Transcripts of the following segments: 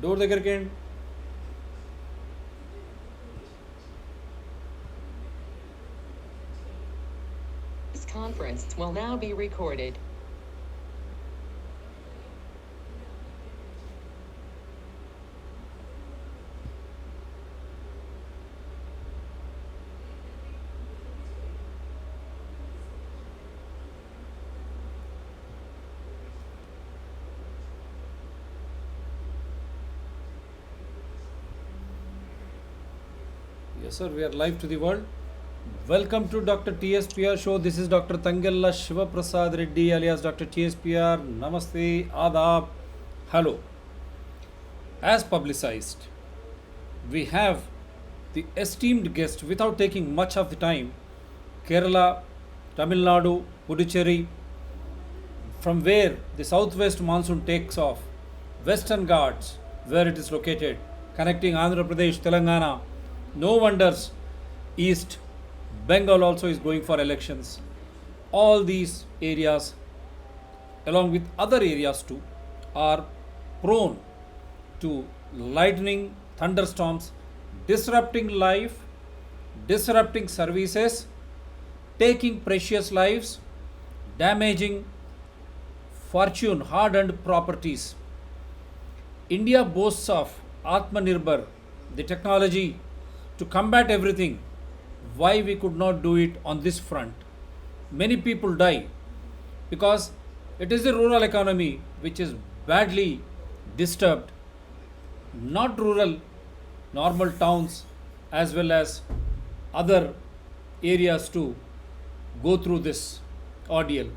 Door దగ్గరికి ఏంటి? This conference will now be recorded. Yes, sir. We are live to the world. Welcome to Dr. TSPR show. This is Dr. Tangella Shiva Prasad Reddy alias Dr. TSPR. Namaste, Adab, hello. As publicized, we have the esteemed guest without taking much of the time, Kerala, Tamil Nadu, Puducherry, from where the southwest monsoon takes off, Western Ghats, where it is located, connecting Andhra Pradesh, Telangana. No wonders, East Bengal also is going for elections. All these areas, along with other areas too, are prone to lightning, thunderstorms, disrupting life, disrupting services, taking precious lives, damaging fortune, hard earned properties. India boasts of Atmanirbhar, the technology to combat everything. Why we could not do it on this front? Many people die because it is the rural economy which is badly disturbed. Not rural, normal towns as well as other areas to go through this ordeal.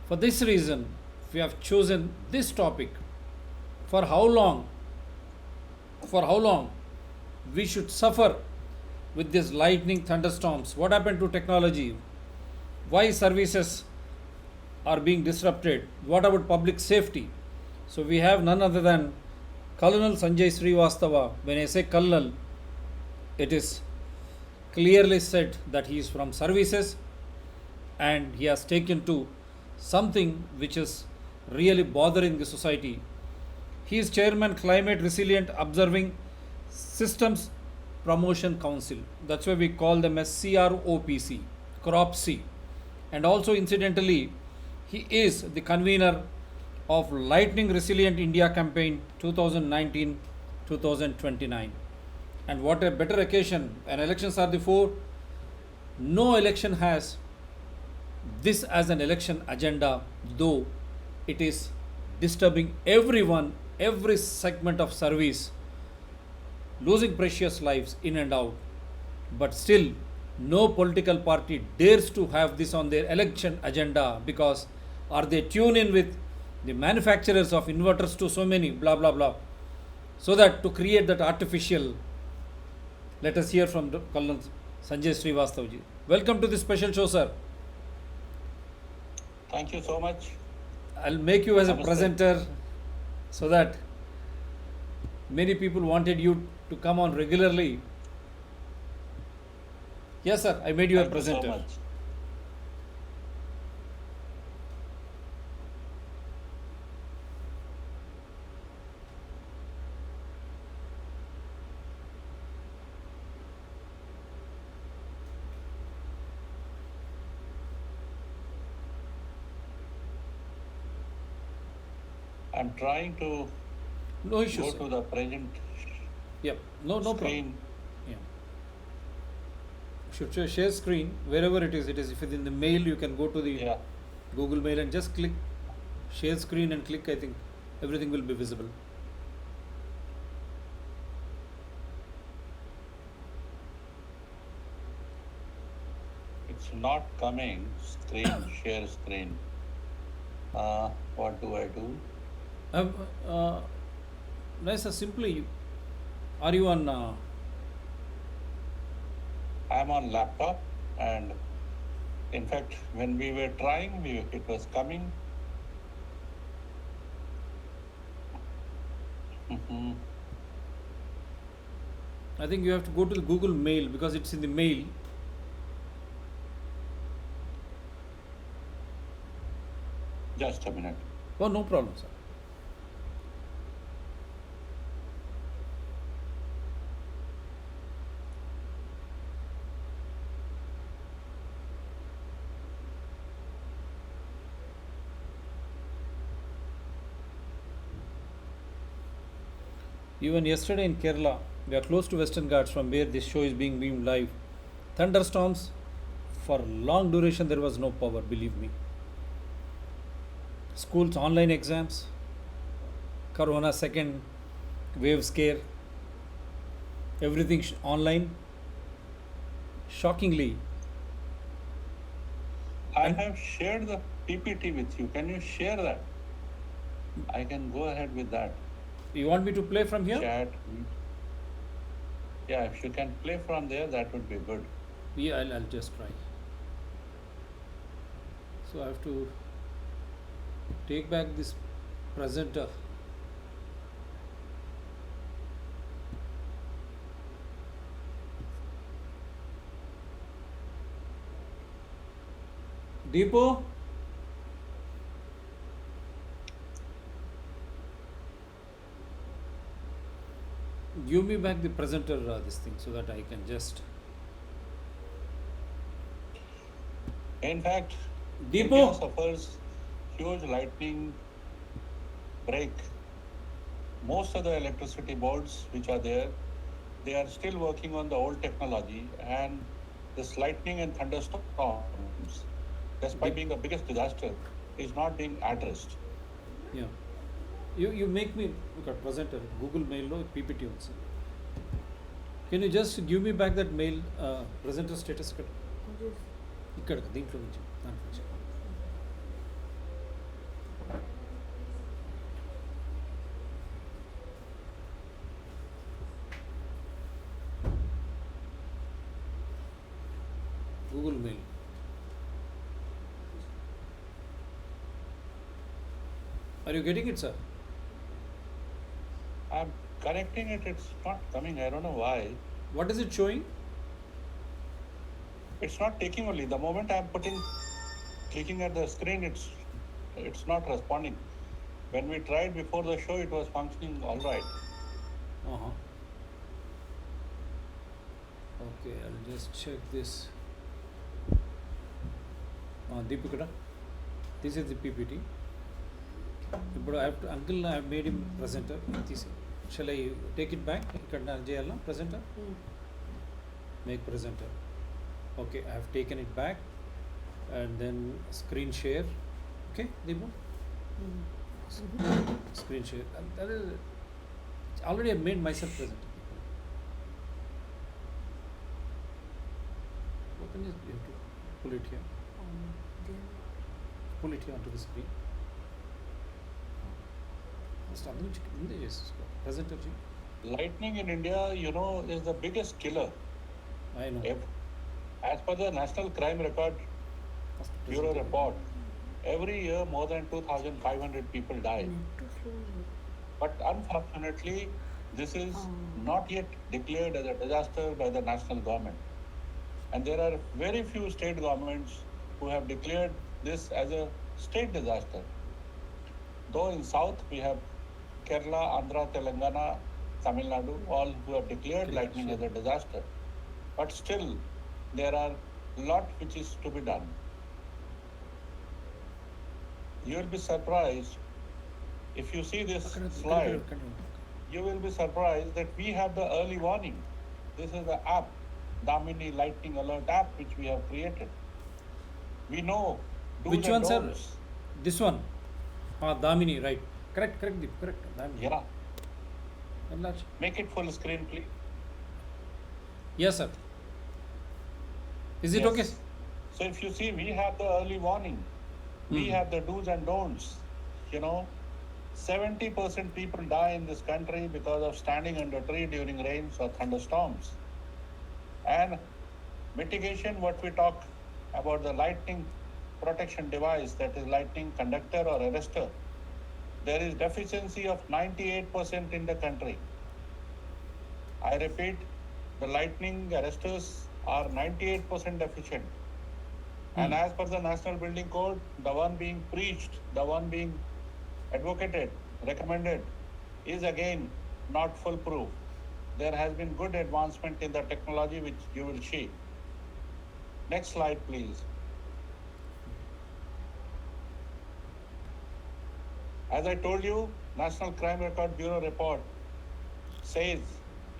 For this reason, we have chosen this topic. For how long? For how long we should suffer with these lightning thunderstorms? What happened to technology? Why services are being disrupted? What about public safety? So we have none other than Colonel Sanjay Srivastava. When I say Colonel, it is clearly said that he is from services and he has taken to something which is really bothering the society. He is chairman Climate Resilient Observing Systems Promotion Council. That's why we call them as CROPC, CROPC. And also incidentally, he is the convener of Lightning Resilient India campaign 2019-2029. And what a better occasion, and elections are the four. No election has this as an election agenda, though it is disturbing everyone, every segment of service, losing precious lives in and out. But still, no political party dares to have this on their election agenda because are they tune in with the manufacturers of inverters to so many blah blah blah, so that to create that artificial. Let us hear from Colonel Sanjay Srivastavji. Welcome to this special show, sir. Thank you so much. I'll make you as a Namaste. presenter so that many people wanted you to come on regularly. Yes, sir, I made you a Thank you so presenter. much. I'm trying to No issues, go sir. to the present Yep, no problem. screen. Yeah. Should share screen wherever it is. It is if it's in the mail, you can go to the Yeah, Google Mail and just click share screen and click. I think everything will be visible. it's not coming. Screen, share screen. What do I do? Um, uh, nice, sir. Simply, are you on? I'm on laptop, and in fact, when we were trying, it was coming. Mhm. I think you have to go to the Google Mail because it's in the mail. Just a minute. Oh, no problem, sir. Even yesterday in Kerala, we are close to Western Ghats from where this show is being beamed live. Thunderstorms for long duration, there was no power, believe me. Schools online exams, Corona second wave scare, everything online. Shockingly, I and have shared the PPT with you. Can you share that? I can go ahead with that. you want me to play from here? Chat. Yeah, if you can play from there, that would be good. Yeah, I'll just try. So I have to take back this presenter. Deepo, give me back the presenter this thing so that I can just. In fact, India Deepo, suffers huge lightning break. Most of the electricity boards which are there, they are still working on the old technology, and this lightning and thunderstorms, despite Deep, being the biggest disaster, is not being addressed. yeah. You make me look at presenter. Google Mail lo PPT also. Can you just give me back that mail presenter status ఇక్కడ ఇక్కడ దీంట్లో నుంచి దాంట్లో నుంచి. Google Mail. Are you getting it, sir? I'm connecting it, it's not coming. I don't know why. What is it showing? It's not taking only. The moment I'm clicking at the screen, it's not responding. When we tried before the show, it was functioning all right. Uh-huh. Okay, I'll just check this. Deep ఇక్కడ. This is the PPT. ఇప్పుడు I have to, uncle I have made him presenter. తీసి. Shall I take it back? ఇక్కడ నా చేయాలా presenter? Make presenter. Okay, I have taken it back and then screen share. Okay, Deepu? Screen share. And that is already I made myself presenter. Open this, you have to pull it here. Pull it here onto the screen. Just అందు నుంచి ముందే చేసేసుకో presenter చేయి. Lightning in India, is the biggest killer. I know. As per the National Crime Record First Bureau presenter. report, every year more than 2,500 people die. But unfortunately, this is not yet declared as a disaster by the national government. And there are very few state governments who have declared this as a state disaster. Though in South we have Kerala, Andhra, Telangana, Tamil Nadu, all who have declared Correct, lightning sure. as a disaster. But still, there are lot which is to be done. You will be surprised if you see this slide. You will be surprised that we have the early warning. This is the app, Damini Lightning Alert app, which we have created. We know do's Which and one, sir? don'ts. This one. Damini, right. Correct, Deep, correct. Damini. Yeah. Enlarge. Make it full screen, please. Yes, sir. Is it Yes. okay? So if you see, we have the early warning. We Hmm. have the do's and don'ts. 70% people die in this country because of standing under a tree during rains or thunderstorms. And mitigation, what we talk about the lightning protection device, that is lightning conductor or arrestor, there is deficiency of 98% in the country. I repeat, the lightning arresters are 98% deficient. And as per the National Building Code, the one being preached, the one being advocated, recommended, is again not foolproof. There has been good advancement in the technology which you will see. Next slide, please. As I told you, National Crime Record Bureau report, says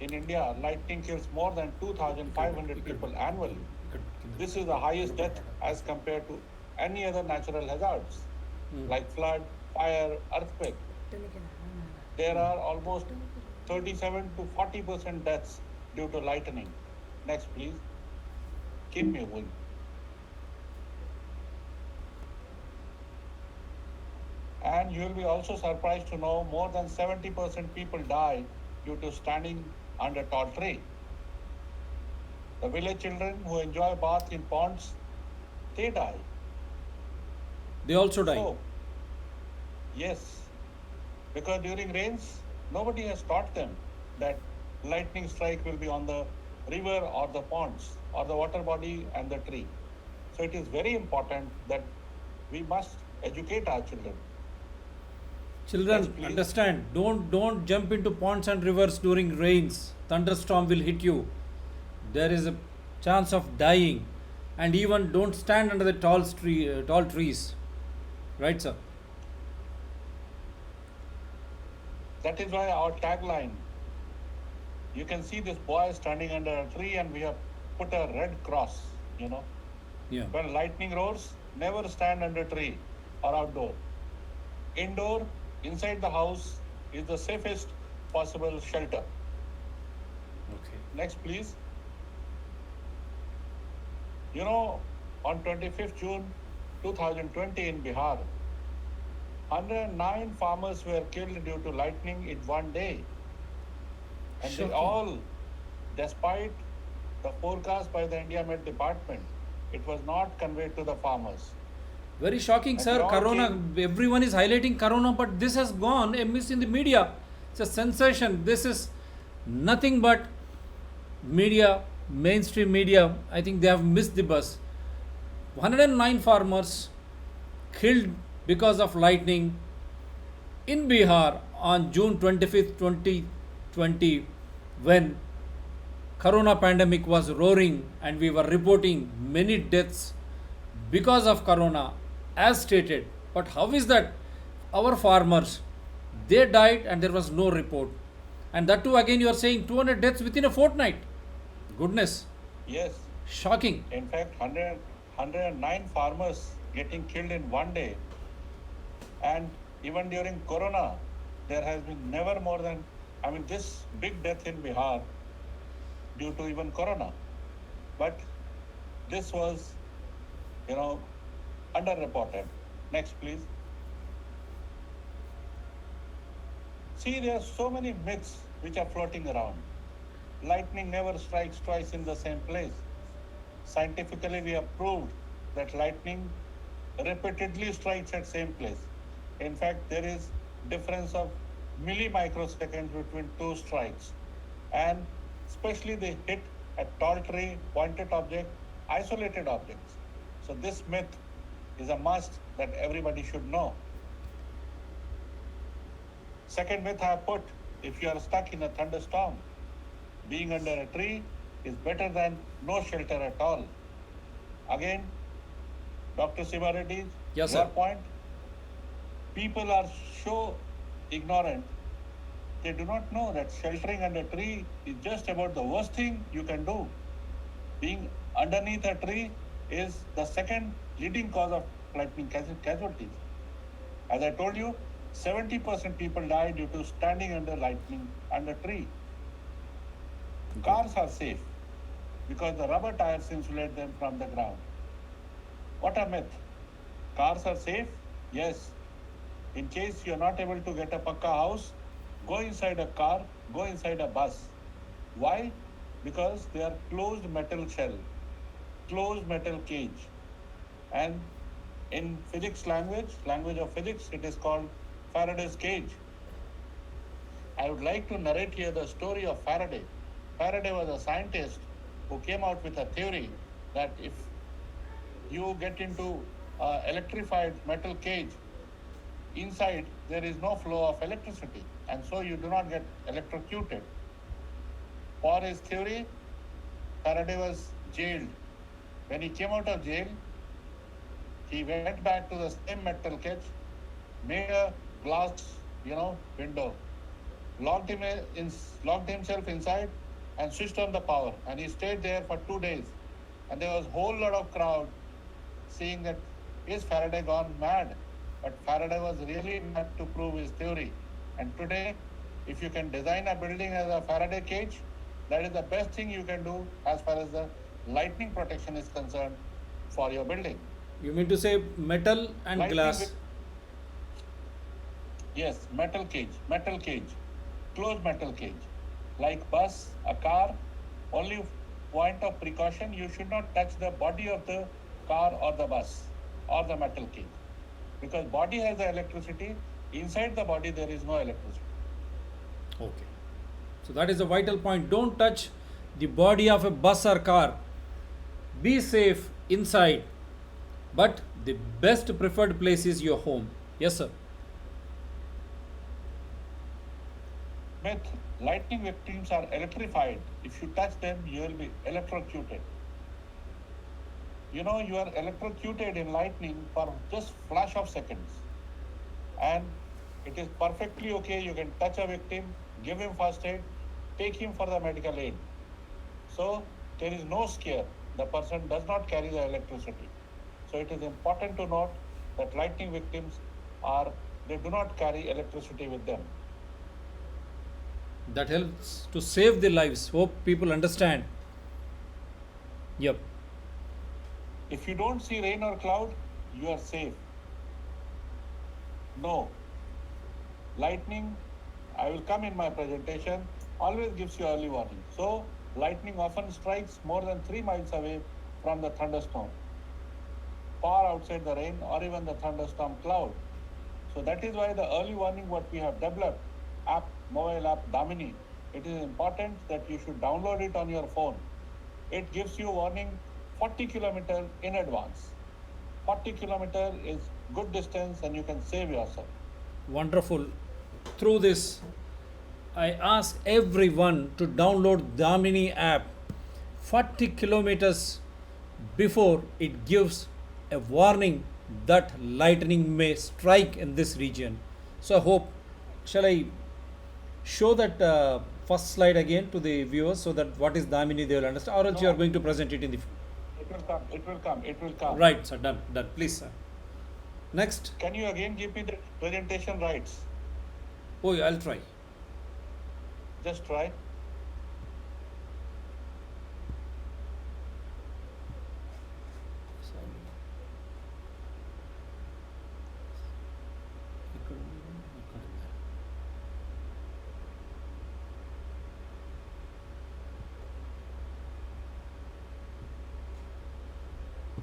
in India, lightning kills more than 2,500 people annually. This is the highest death as compared to any other natural hazards like flood, fire, earthquake. There are almost 37 to 40% deaths due to lightning. Next, please. Keep me moving. And you will be also surprised to know more than 70% people die due to standing under tall tree. The village children who enjoy bath in ponds, they die. They also die. So, yes, because during rains, nobody has taught them that lightning strike will be on the river or the ponds or the water body and the tree. So it is very important that we must educate our children. Children, Yes, please. understand. Don't jump into ponds and rivers during rains. Thunderstorm will hit you. There is a chance of dying, and even don't stand under the tall trees. Right, sir? That is why our tagline, you can see this boy standing under a tree and we have put a red cross, Yeah. When lightning roars, never stand under tree or outdoor. Indoor, inside the house is the safest possible shelter. Okay. Next, please. On 25th June 2020 in Bihar, 109 farmers were killed due to lightning in one day. And they Shocking. all, despite the forecast by the India Met Department, it was not conveyed to the farmers. Very shocking, And sir. they all Corona. Everyone is highlighting Corona, but this has gone amiss in the media. It's a sensation. This is nothing but media, mainstream media. I think they have missed the bus. 109 farmers killed because of lightning in Bihar on June 25th, 2020, when Corona pandemic was roaring and we were reporting many deaths because of Corona, as stated. But how is that? Our farmers, they died and there was no report. And that too, again, you are saying 200 deaths within a fortnight. Goodness, Yes, shocking. in fact, 109 farmers getting killed in one day. And even during Corona, there has been never more than, this big death in Bihar due to even Corona. But this was, underreported. Next, please. See, there are so many myths which are floating around. Lightning never strikes twice in the same place. Scientifically, we have proved that lightning repeatedly strikes at same place. In fact, there is difference of millimicroseconds between two strikes. And especially they hit at tall tree, pointed object, isolated objects. So this myth is a must that everybody should know. Second myth I have put, if you are stuck in a thunderstorm, being under a tree is better than no shelter at all. Again, Dr. Sivareddy, Yes, your sir. point, people are so ignorant, they do not know that sheltering under a tree is just about the worst thing you can do. Being underneath a tree is the second leading cause of lightning casualties. As I told you, 70% people die due to standing under lightning under tree. Cars are safe because the rubber tires insulate them from the ground. What a myth. Cars are safe? Yes. In case you are not able to get a pakka house, go inside a car, go inside a bus. Why? Because they are closed metal shell, closed metal cage. And in physics language of physics, it is called Faraday's cage. I would like to narrate here the story of Faraday. Faraday was a scientist who came out with a theory that if you get into electrified metal cage, inside there is no flow of electricity, and so you do not get electrocuted. For his theory, Faraday was jailed. When he came out of jail, he went back to the same metal cage, made a glass, window, locked himself inside and switched on the power. And he stayed there for 2 days. And there was a whole lot of crowd seeing that is Faraday gone mad? But Faraday was really mad to prove his theory. And today, if you can design a building as a Faraday cage, that is the best thing you can do as far as the lightning protection is concerned for your building. You mean to say metal and Lightning glass? with- Yes, metal cage, closed metal cage. Like bus, a car, only point of precaution, you should not touch the body of the car or the bus or the metal cage. Because body has the electricity, inside the body there is no electricity. Okay. So that is a vital point. Don't touch the body of a bus or car. Be safe inside. But the best preferred place is your home. Yes, sir. Myth, lightning victims are electrified. If you touch them, you will be electrocuted. You know, you are electrocuted in lightning for just flash of seconds. And it is perfectly okay. You can touch a victim, give him first aid, take him for the medical aid. So there is no scare. The person does not carry the electricity. So it is important to note that lightning victims they do not carry electricity with them. That helps to save their lives. Hope people understand. Yep. If you don't see rain or cloud, you are safe. No. Lightning, I will come in my presentation, always gives you early warning. So, lightning often strikes more than 3 miles away from the thunderstorm, far outside the rain or even the thunderstorm cloud. So that is why the early warning what we have developed, mobile app Damini, it is important that you should download it on your phone. It gives you warning 40 kilometers in advance. 40 kilometers is good distance and you can save yourself. Wonderful. Through this, I ask everyone to download Damini app 40 kilometers before it gives a warning that lightning may strike in this region. So I hope, shall I show that first slide again to the viewers so that what is Damini they will understand, or else you are going to present it in the... It will come. Right, sir, done. Please, sir. Next. Can you again give me the presentation rights? Oh, I'll try. Just try.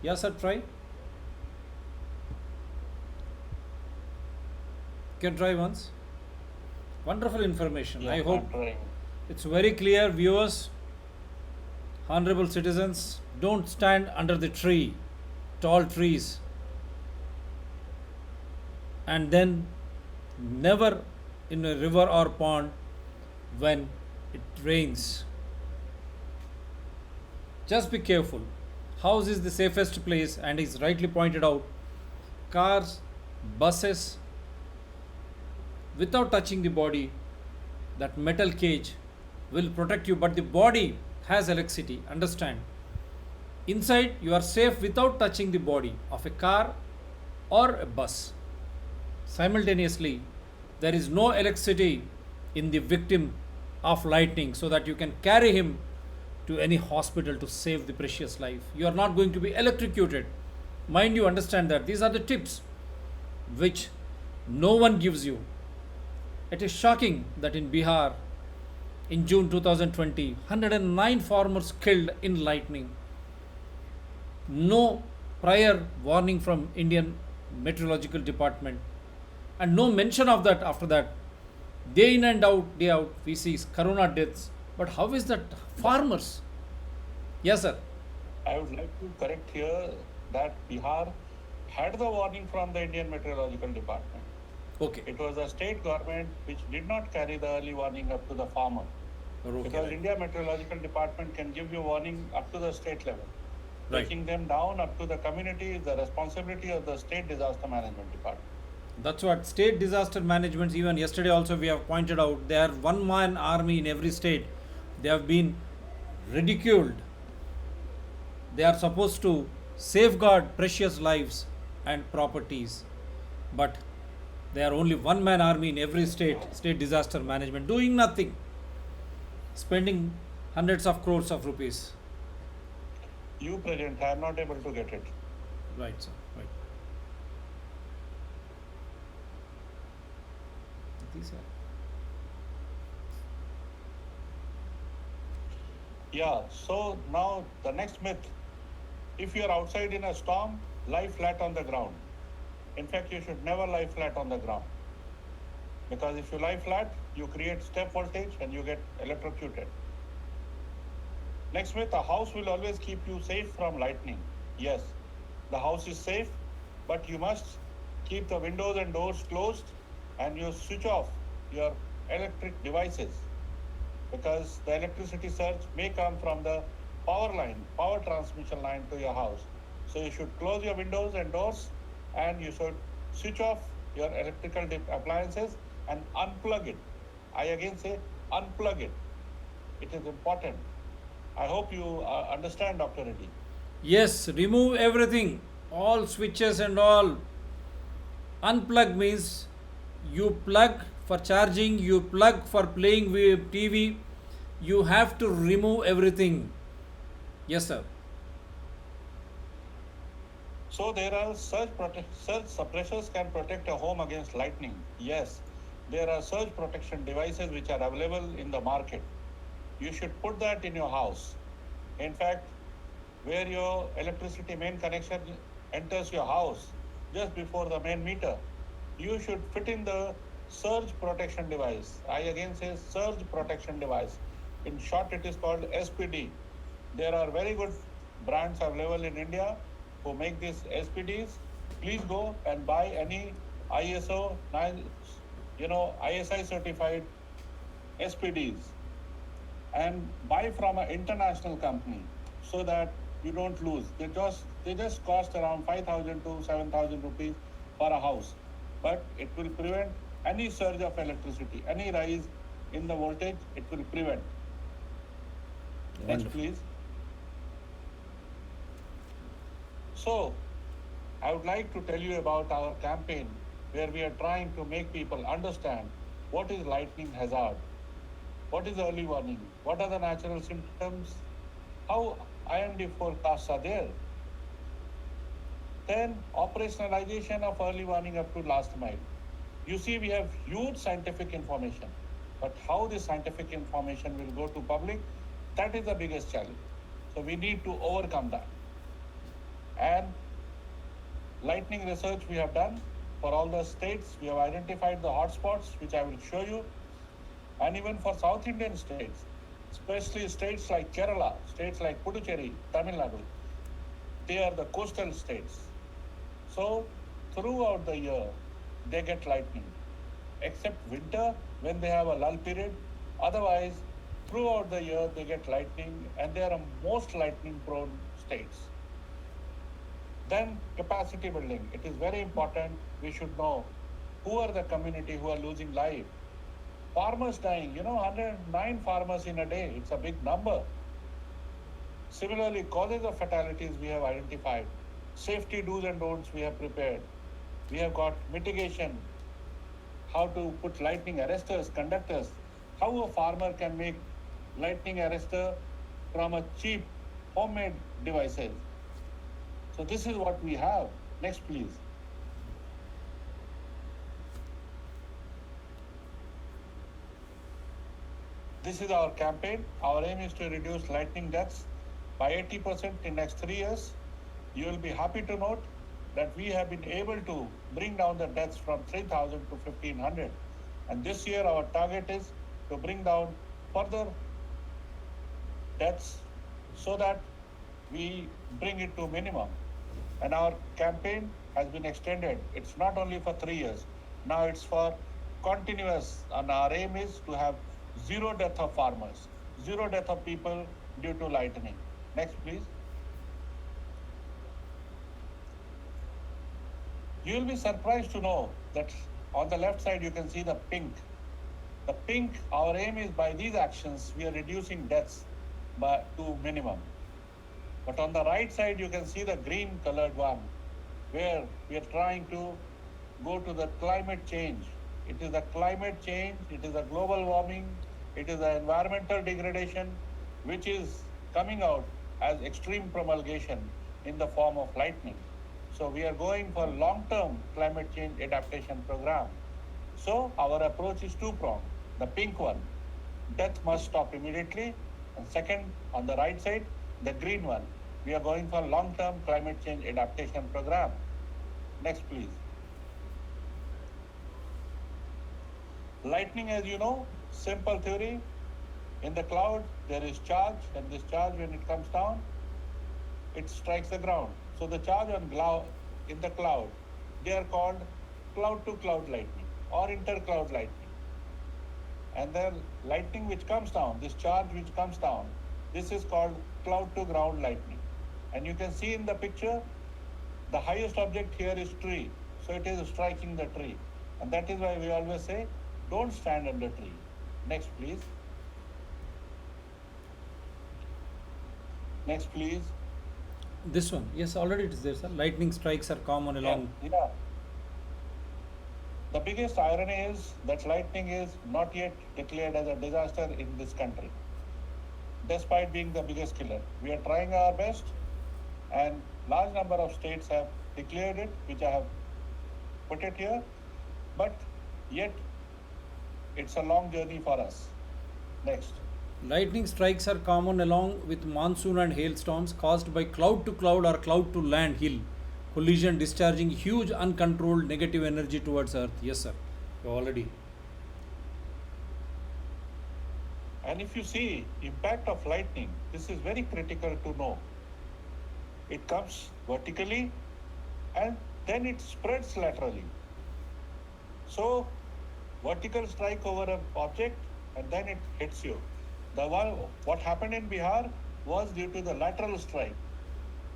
Yes, sir, try. Can try once. Wonderful information. Yeah, I hope I'm trying. it's very clear, viewers. Honorable citizens, don't stand under the tree, tall trees, and then never in a river or pond when it rains. Just be careful. House is the safest place and is rightly pointed out. Cars, buses, without touching the body, that metal cage will protect you, but the body has electricity. Understand? Inside, you are safe without touching the body of a car or a bus. Simultaneously, there is no electricity in the victim of lightning so that you can carry him to any hospital to save the precious life. You are not going to be electrocuted. Mind you, understand that. These are the tips which no one gives you. It is shocking that in Bihar, in June 2020, 109 farmers killed in lightning. No prior warning from Indian Meteorological Department, and no mention of that after that. Day in and out, day out, we see corona deaths. But how is that farmers? Yes, sir. I would like to correct here that Bihar had the warning from the Indian Meteorological Department. Okay. It was the state government which did not carry the early warning up to the farmer. Okay, Because right. India Meteorological Department can give you warning up to the state level. Right. Taking them down up to the community is the responsibility of the state disaster management department. That's what state disaster management, even yesterday also we have pointed out, they are one man army in every state. They have been ridiculed. They are supposed to safeguard precious lives and properties, but they are only one man army in every state disaster management, doing nothing, spending hundreds of crores of rupees. You present, I am not able to get it. Right, sir. Right. These are. Yeah, so now the next myth. If you are outside in a storm, lie flat on the ground. In fact, you should never lie flat on the ground. Because if you lie flat, you create step voltage and you get electrocuted. Next myth, a house will always keep you safe from lightning. Yes, the house is safe, but you must keep the windows and doors closed and you switch off your electric devices because the electricity surge may come from the power transmission line to your house. So you should close your windows and doors and you should switch off your electrical appliances and unplug it. I again say unplug it. It is important. I hope you understand, Dr. Reddy. Yes, remove everything, all switches and all. Unplug means you plug for charging, you plug for playing with TV. You have to remove everything. Yes, sir. So there are surge suppressors can protect a home against lightning. Yes, there are surge protection devices which are available in the market. You should put that in your house. In fact, where your electricity main connection enters your house, just before the main meter, you should fit in the surge protection device. I again say surge protection device. In short, it is called SPD. There are very good brands available in India who make these SPDs. Please go and buy any ISO 9, ISI certified SPDs and buy from an international company so that you don't lose. They just cost around 5,000 to 7,000 rupees for a house, but it will prevent any surge of electricity, any rise in the voltage. It will prevent. Next, Wonderful. please. So, I would like to tell you about our campaign where we are trying to make people understand what is lightning hazard, what is early warning, what are the natural symptoms, how IMD forecasts are there. Then operationalization of early warning up to last mile. You see, we have huge scientific information, but how this scientific information will go to public, that is the biggest challenge. So we need to overcome that. And lightning research we have done for all the states. We have identified the hotspots, which I will show you. And even for South Indian states, especially states like Kerala, states like Puducherry, Tamil Nadu, they are the coastal states. So throughout the year, they get lightning, except winter when they have a lull period. Otherwise, throughout the year, they get lightning and they are most lightning prone states. Then capacity building. It is very important. We should know who are the community who are losing life. Farmers dying, 109 farmers in a day. It's a big number. Similarly, causes of fatalities we have identified. Safety do's and don'ts we have prepared. We have got mitigation, how to put lightning arresters, conductors, how a farmer can make lightning arrestor from a cheap homemade devices. So this is what we have. Next, please. This is our campaign. Our aim is to reduce lightning deaths by 80% in next 3 years. You will be happy to note that we have been able to bring down the deaths from 3,000 to 1,500. And this year our target is to bring down further deaths so that we bring it to minimum. And our campaign has been extended. It's not only for 3 years. Now it's for continuous. And our aim is to have zero death of farmers, zero death of people due to lightning. Next, please. You will be surprised to know that on the left side you can see the pink. The pink, our aim is by these actions, we are reducing deaths to minimum. But on the right side, you can see the green colored one, where we are trying to go to the climate change. It is the climate change, it is the global warming, it is the environmental degradation, which is coming out as extreme promulgation in the form of lightning. So we are going for long-term climate change adaptation program. So our approach is two-pronged. The pink one, death must stop immediately. And second, on the right side, the green one, we are going for long-term climate change adaptation program. Next, please. Lightning, as you know, simple theory. In the cloud, there is charge, and this charge, when it comes down, it strikes the ground. So the charge in the cloud, they are called cloud-to-cloud lightning or inter-cloud lightning. And then lightning which comes down, this charge which comes down, this is called cloud-to-ground lightning. And you can see in the picture, the highest object here is tree. So it is striking the tree. And that is why we always say, don't stand under tree. Next, please. Next, please. This one, yes, already it is there, sir. Lightning strikes are common along. Yeah. The biggest irony is that lightning is not yet declared as a disaster in this country, despite being the biggest killer. We are trying our best, and large number of states have declared it, which I have put it here, but yet it's a long journey for us. Next. Lightning strikes are common along with monsoon and hailstorms caused by cloud to cloud or cloud to land hill collision, discharging huge uncontrolled negative energy towards earth. Yes, sir. You already. And if you see impact of lightning, this is very critical to know. It comes vertically and then it spreads laterally. So vertical strike over an object and then it hits you. What happened in Bihar was due to the lateral strike.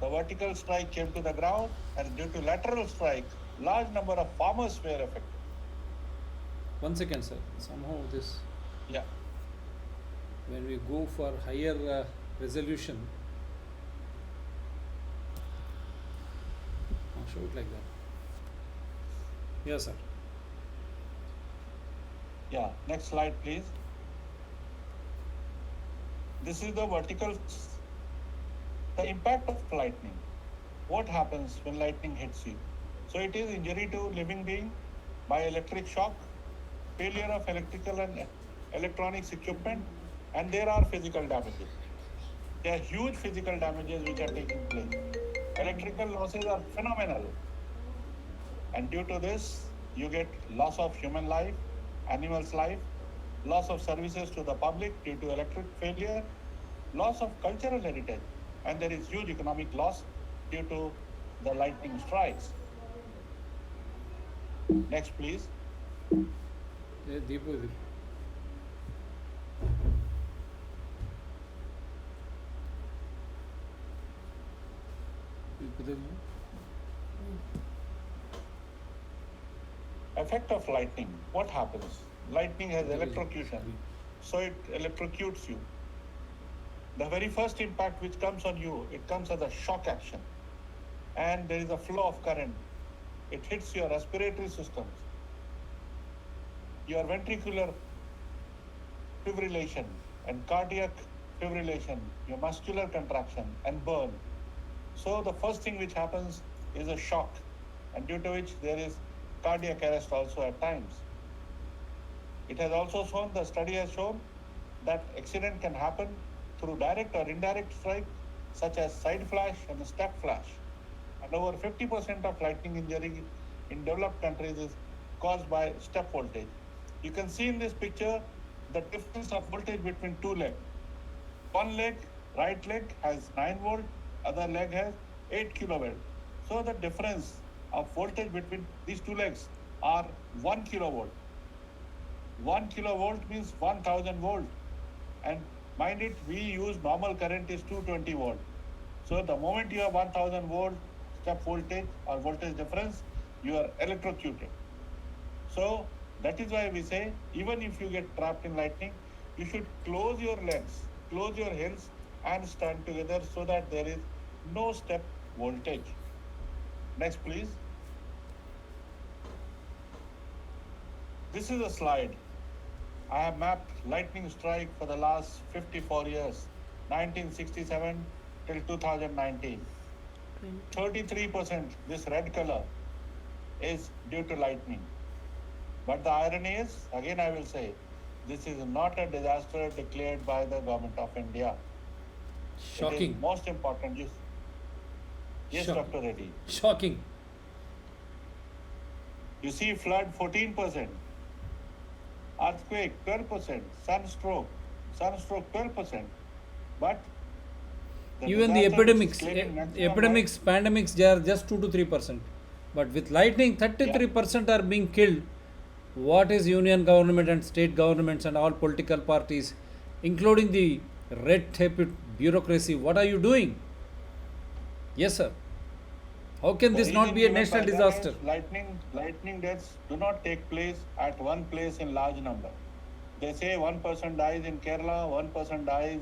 The vertical strike came to the ground, and due to lateral strike, large number of farmers were affected. 1 second, sir. Somehow this, Yeah. when we go for higher resolution, I'll show it like that. Yes, sir. Yeah. Next slide, please. This is the the impact of lightning. What happens when lightning hits you? So it is injury to living being by electric shock, failure of electrical and electronics equipment, and there are physical damages. There are huge physical damages which are taking place. Electrical losses are phenomenal. And due to this, you get loss of human life, animals' life, loss of services to the public due to electric failure, loss of cultural heritage, and there is huge economic loss due to the lightning strikes. Next, please. Yeah, Deepu. Effect of lightning. What happens? Lightning has electrocution, so it electrocutes you. The very first impact which comes on you, it comes as a shock action, and there is a flow of current. It hits your respiratory systems, your ventricular fibrillation and cardiac fibrillation, your muscular contraction and burn. So the first thing which happens is a shock, and due to which there is cardiac arrest also at times. It has also shown, the study has shown, that accident can happen through direct or indirect strike, such as side flash and step flash. And over 50% of lightning injury in developed countries is caused by step voltage. You can see in this picture the difference of voltage between two legs. One leg, right leg, has 9 volt, other leg has 8 kilovolt. So the difference of voltage between these two legs are 1 kilovolt. 1 kilovolt means 1000 volt. And mind it, we use normal current is 220 volt. So the moment you have 1000 volt step voltage or voltage difference, you are electrocuted. So that is why we say, even if you get trapped in lightning, you should close your legs, close your hands, and stand together so that there is no step voltage. Next, please. This is a slide. I have mapped lightning strike for the last 54 years, 1967 till 2019. 33%, this red color, is due to lightning. But the irony is, again I will say, this is not a disaster declared by the government of India. It Shocking. is most important. Yes, Shocking. Dr. Reddy. Shocking. You see flood 14%, earthquake 12%, sunstroke 12%. But Even the disaster which is epidemics, claiming maximum epidemics, pandemics, they are just 2 to 3%. But with lightning, 33% are being killed. What is union government and state governments and all political parties, including the red tape bureaucracy, what are you doing? Yes, sir. How can The this not reason be a given national by them disaster? is lightning deaths do not take place at one place in large number. They say one person dies in Kerala, one person dies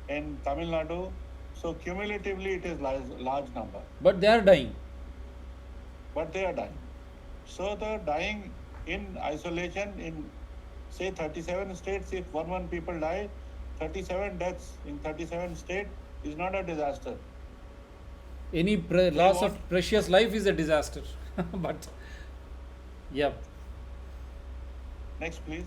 in Tamil Nadu. So cumulatively it is large number, But they are dying. but they are dying. So the dying in isolation in say 37 states, if one people die, 37 deaths in 37 states is not a disaster. Any loss of want- precious life is a disaster. But, yeah. Next, please.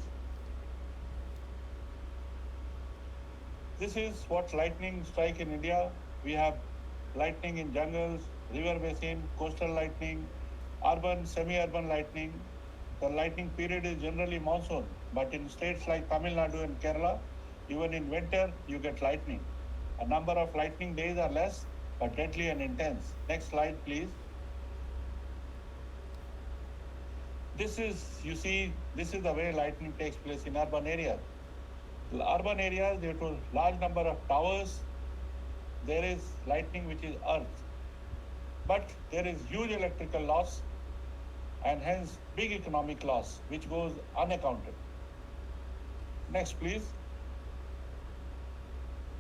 This is what lightning strike in India. We have lightning in jungles, river basin, coastal lightning, urban, semi-urban lightning. The lightning period is generally monsoon, but in states like Tamil Nadu and Kerala, even in winter, you get lightning. A number of lightning days are less, but deadly and intense. Next slide, please. This is the way lightning takes place in urban areas. Urban areas, due to large number of towers, there is lightning which is earth. But there is huge electrical loss and hence big economic loss which goes unaccounted. Next, please.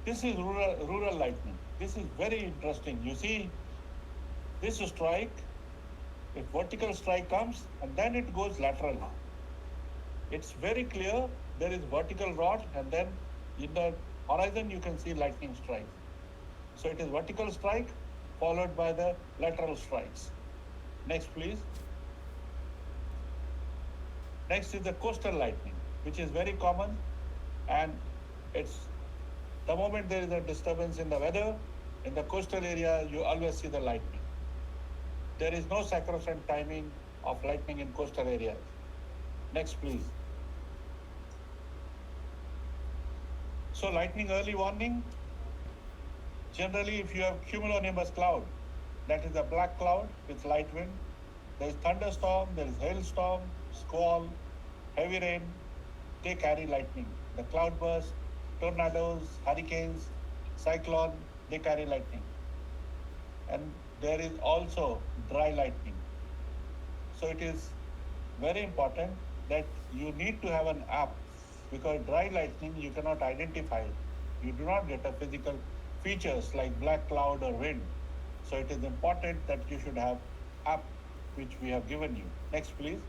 This is rural lightning. This is very interesting. You see, this strike, if vertical strike comes and then it goes lateral. It's very clear there is vertical rod and then in the horizon you can see lightning strike. So it is vertical strike followed by the lateral strikes. Next, please. Next is the coastal lightning, which is very common, and it's the moment there is a disturbance in the weather, in the coastal area, you always see the lightning. There is no sacrosanct timing of lightning in coastal areas. Next, please. So lightning early warning, generally if you have cumulonimbus cloud, that is a black cloud with light wind, there is thunderstorm, there is hailstorm, squall, heavy rain, they carry lightning. The cloudburst, tornadoes, hurricanes, cyclone, they carry lightning. And there is also dry lightning. So it is very important that you need to have an app, because dry lightning you cannot identify. You do not get a physical features like black cloud or wind. So it is important that you should have app which we have given you. Next, please.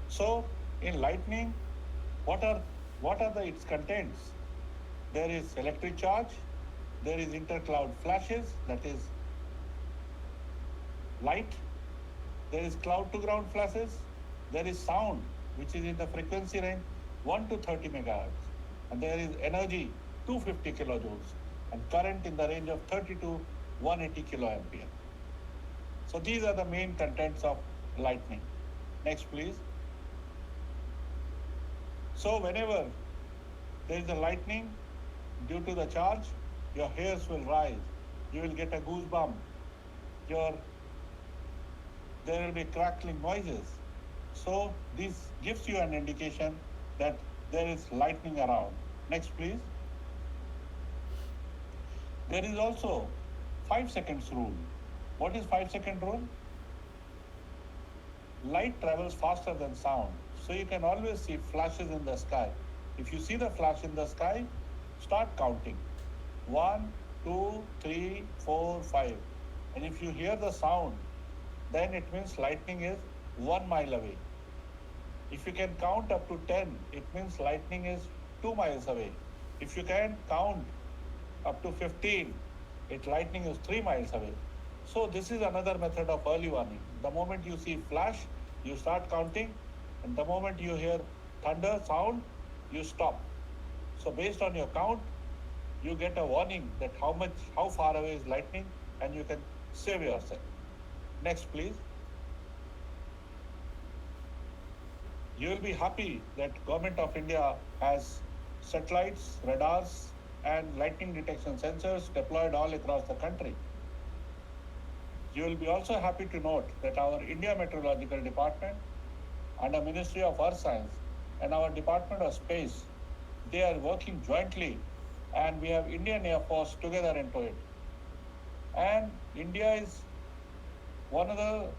So in lightning, what are its contents? There is electric charge, there is intercloud flashes, that is light, there is cloud to ground flashes, there is sound which is in the frequency range 1 to 30 megahertz, and there is energy 250 kilojoules and current in the range of 30 to 180 kiloampere. So these are the main contents of lightning. Next, please. So whenever there is a lightning, due to the charge, your hairs will rise. You will get a goosebump. There will be crackling noises. So this gives you an indication that there is lightning around. Next, please. There is also 5 seconds rule. What is 5-second rule? Light travels faster than sound, so you can always see flashes in the sky. If you see the flash in the sky, start counting. 1, 2, 3, 4, 5. And if you hear the sound, then it means lightning is 1 mile away. If you can count up to 10, it means lightning is 2 miles away. If you can count up to 15, lightning is 3 miles away. So this is another method of early warning. The moment you see flash, you start counting, and the moment you hear thunder sound, you stop. So based on your count, you get a warning that how far away is lightning, and you can save yourself. Next, please. You will be happy that Government of India has satellites, radars, and lightning detection sensors deployed all across the country. You will be also happy to note that our India Meteorological Department and the Ministry of Earth Science and our Department of Space, they are working jointly, and we have Indian Air Force together into it. And India is one of the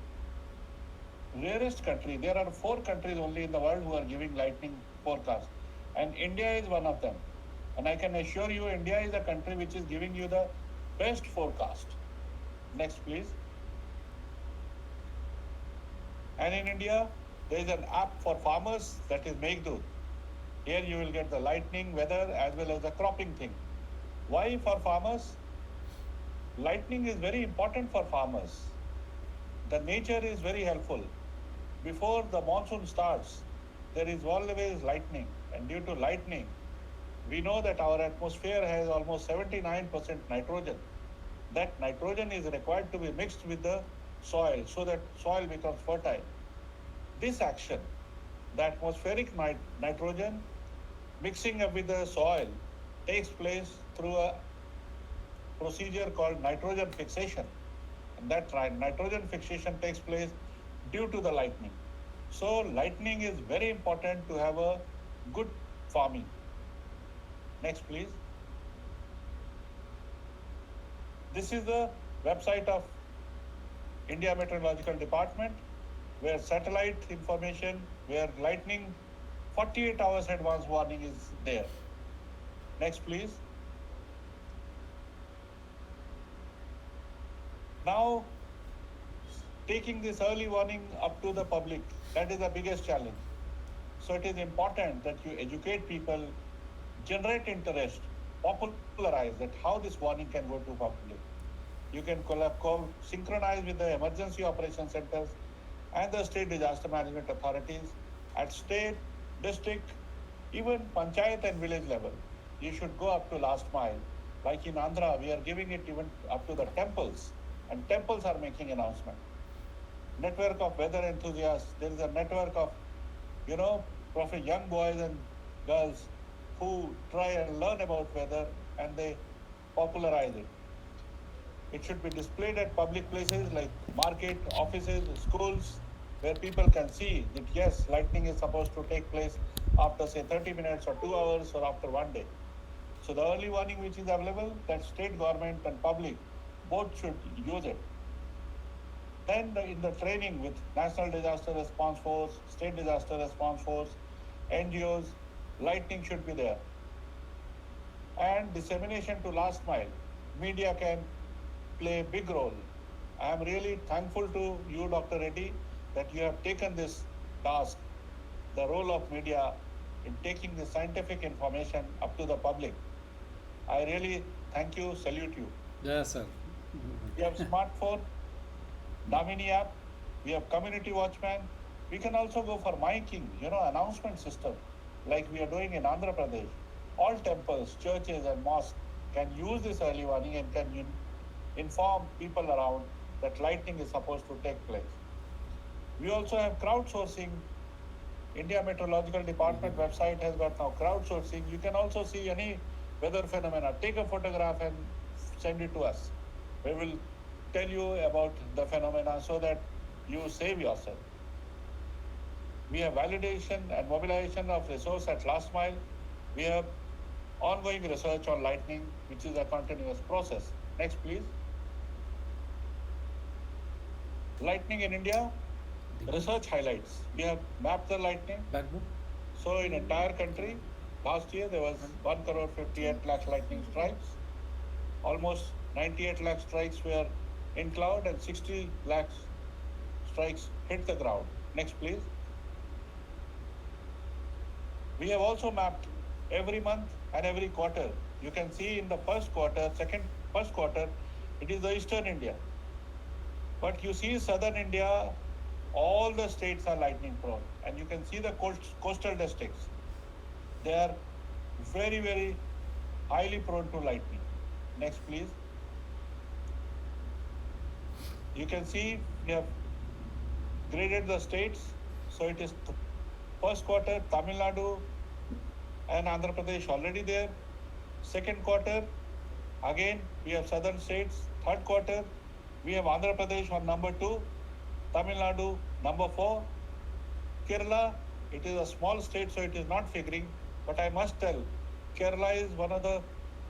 rarest countries. There are 4 countries only in the world who are giving lightning forecast, and India is one of them. And I can assure you, India is a country which is giving you the best forecast. Next, please. And in India, there is an app for farmers that is Meghdoot. Here you will get the lightning, weather, as well as the cropping thing. Why for farmers? Lightning is very important for farmers. The nature is very helpful. Before the monsoon starts, there is always lightning, and due to lightning, we know that our atmosphere has almost 79% nitrogen. That nitrogen is required to be mixed with the soil so that soil becomes fertile. This action, the atmospheric nitrogen mixing up with the soil, takes place through a procedure called nitrogen fixation. And that nitrogen fixation takes place due to the lightning. So lightning is very important to have a good farming. Next, please. This is the website of India Meteorological Department, where satellite information, where lightning 48 hours advance warning is there. Next, please. Now, taking this early warning up to the public, that is the biggest challenge. So it is important that you educate people, generate interest, popularize that how this warning can go to public. You can synchronize with the emergency operation centers and the state disaster management authorities at state, district, even panchayat and village level. You should go up to last mile. Like in Andhra, we are giving it even up to the temples, and temples are making announcement. Network of weather enthusiasts. There is a network of, young boys and girls who try and learn about weather, and they popularize it. It should be displayed at public places like market, offices, schools, where people can see that yes, lightning is supposed to take place after say 30 minutes or 2 hours or after 1 day. So the early warning which is available, that state government and public both should use it. Then in the training with National Disaster Response Force, State Disaster Response Force, NGOs, lightning should be there. And dissemination to last mile, media can play a big role. I am really thankful to you, Dr. Reddy, that you have taken this task, the role of media in taking the scientific information up to the public. I really thank you, salute you. Yes, sir. We have smartphone, Damini app, we have community watchman. We can also go for miking, announcement system, like we are doing in Andhra Pradesh. All temples, churches and mosques can use this early warning and can inform people around that lightning is supposed to take place. We also have crowdsourcing. India Meteorological Department website has got now crowdsourcing. You can also see any weather phenomena. Take a photograph and send it to us. We will tell you about the phenomena so that you save yourself. We have validation and mobilization of resource at last mile. We have ongoing research on lightning, which is a continuous process. Next, please. lightning in India, research highlights. We have mapped the lightning. Backbone. So in entire country, last year there was 1 crore 58 lakh lightning strikes. Almost 98 lakh strikes were in cloud and 60 lakhs strikes hit the ground. Next, please. We have also mapped every month and every quarter. You can see in the first quarter, it is the eastern India. But you see southern India, all the states are lightning prone. And you can see the coastal districts. They are very, very highly prone to lightning. Next, please. You can see we have graded the states. So it is first quarter, Tamil Nadu and Andhra Pradesh already there. Second quarter, again we have southern states. Third quarter, we have Andhra Pradesh on number 2, Tamil Nadu number 4. Kerala, it is a small state, so it is not figuring. But I must tell, Kerala is one of the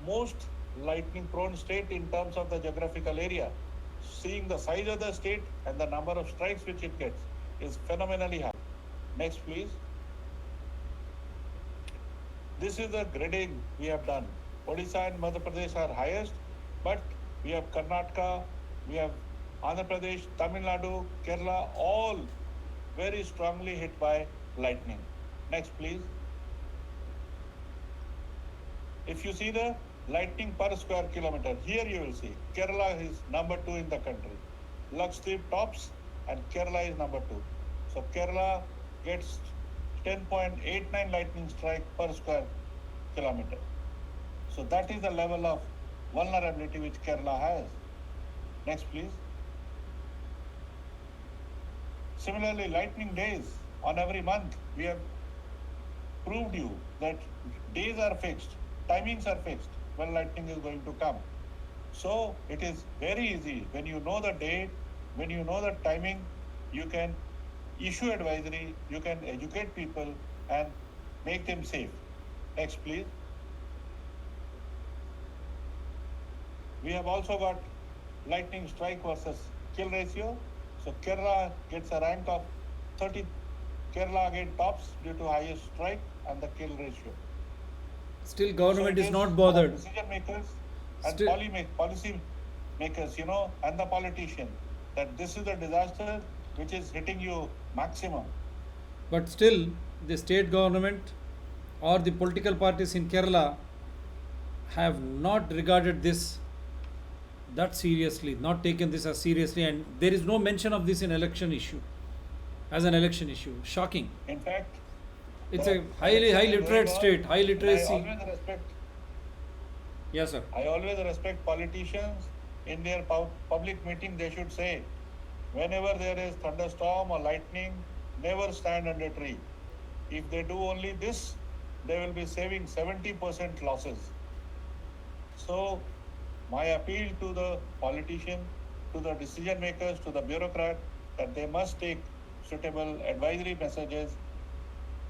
most lightning prone state in terms of the geographical area. Seeing the size of the state and the number of strikes which it gets is phenomenally high. Next, please. This is the grading we have done. Odisha and Madhya Pradesh are highest, but we have Karnataka, we have Andhra Pradesh, Tamil Nadu, Kerala, all very strongly hit by lightning. Next, please. If you see the lightning per square kilometer, here you will see Kerala is number 2 in the country. Lakshadweep tops and Kerala is number 2. So Kerala gets 10.89 lightning strike per square kilometer. So that is the level of vulnerability which Kerala has. Next, please. Similarly, lightning days on every month, we have proved you that days are fixed, timings are fixed when lightning is going to come. So it is very easy. When you know the date, when you know the timing, you can issue advisory, you can educate people and make them safe. Next, please. We have also got lightning strike versus kill ratio. So Kerala gets a rank of 30. Kerala again tops due to highest strike and the kill ratio. Still, government So it is not bothered. Decision makers and Still- policy makers, and the politician, that this is a disaster which is hitting you maximum. But still, the state government or the political parties in Kerala have not regarded this that seriously, not taken this as seriously, and there is no mention of this in election issue, as an election issue. Shocking. In fact, It's the a highly election is literate going on, state, high and literacy. Yes, sir. I always respect politicians. In their public meeting, they should say, whenever there is thunderstorm or lightning, never stand under tree. If they do only this, they will be saving 70% losses. So, my appeal to the politician, to the decision makers, to the bureaucrat, that they must take suitable advisory messages,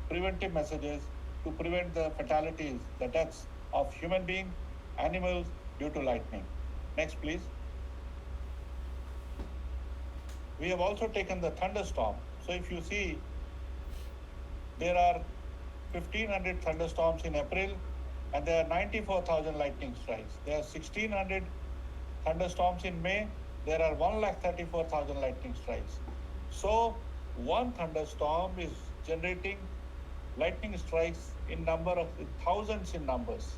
preventive messages to prevent the fatalities, the deaths of human beings, animals due to lightning. Next, please. We have also taken the thunderstorm. So if you see, there are 1,500 thunderstorms in April and there are 94,000 lightning strikes. There are 1,600 thunderstorms in May. There are 134,000 lightning strikes. So one thunderstorm is generating lightning strikes in number of thousands in numbers.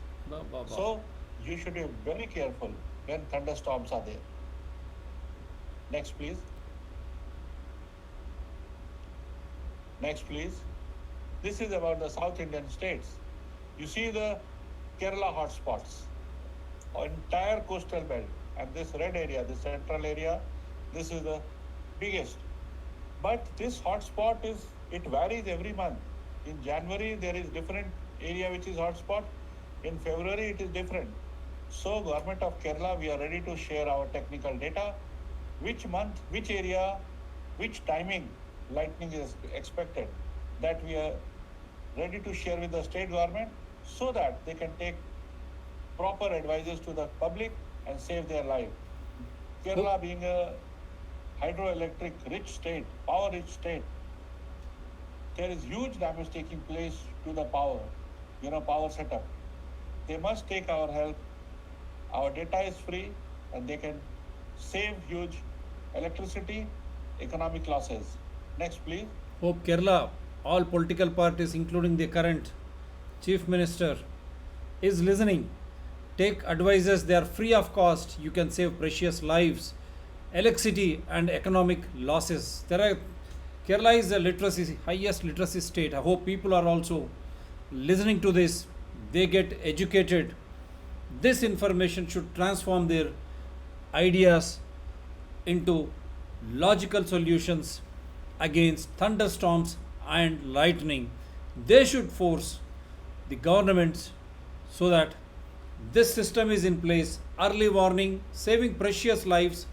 So you should be very careful when thunderstorms are there. Next, please. Next, please. This is about the South Indian states. You see the Kerala hotspots, entire coastal belt, and this red area, the central area, this is the biggest. But this hotspot it varies every month. In January, there is different area which is hotspot. In February, it is different. So, Government of Kerala, we are ready to share our technical data. Which month, which area, which timing lightning is expected, that we are ready to share with the state government so that they can take proper advices to the public and save their life. Kerala being a hydroelectric rich state, power rich state, there is huge damage taking place to the power, power setup. They must take our help. Our data is free and they can save huge electricity, economic losses. Next, please. Hope Kerala, all political parties, including the current Chief Minister, is listening. Take advices, they are free of cost. You can save precious lives, electricity, and economic losses. Kerala is the highest literacy state. I hope people are also listening to this. They get educated. This information should transform their ideas into logical solutions against thunderstorms and lightning. They should force the governments so that this system is in place. Early warning, saving precious lives,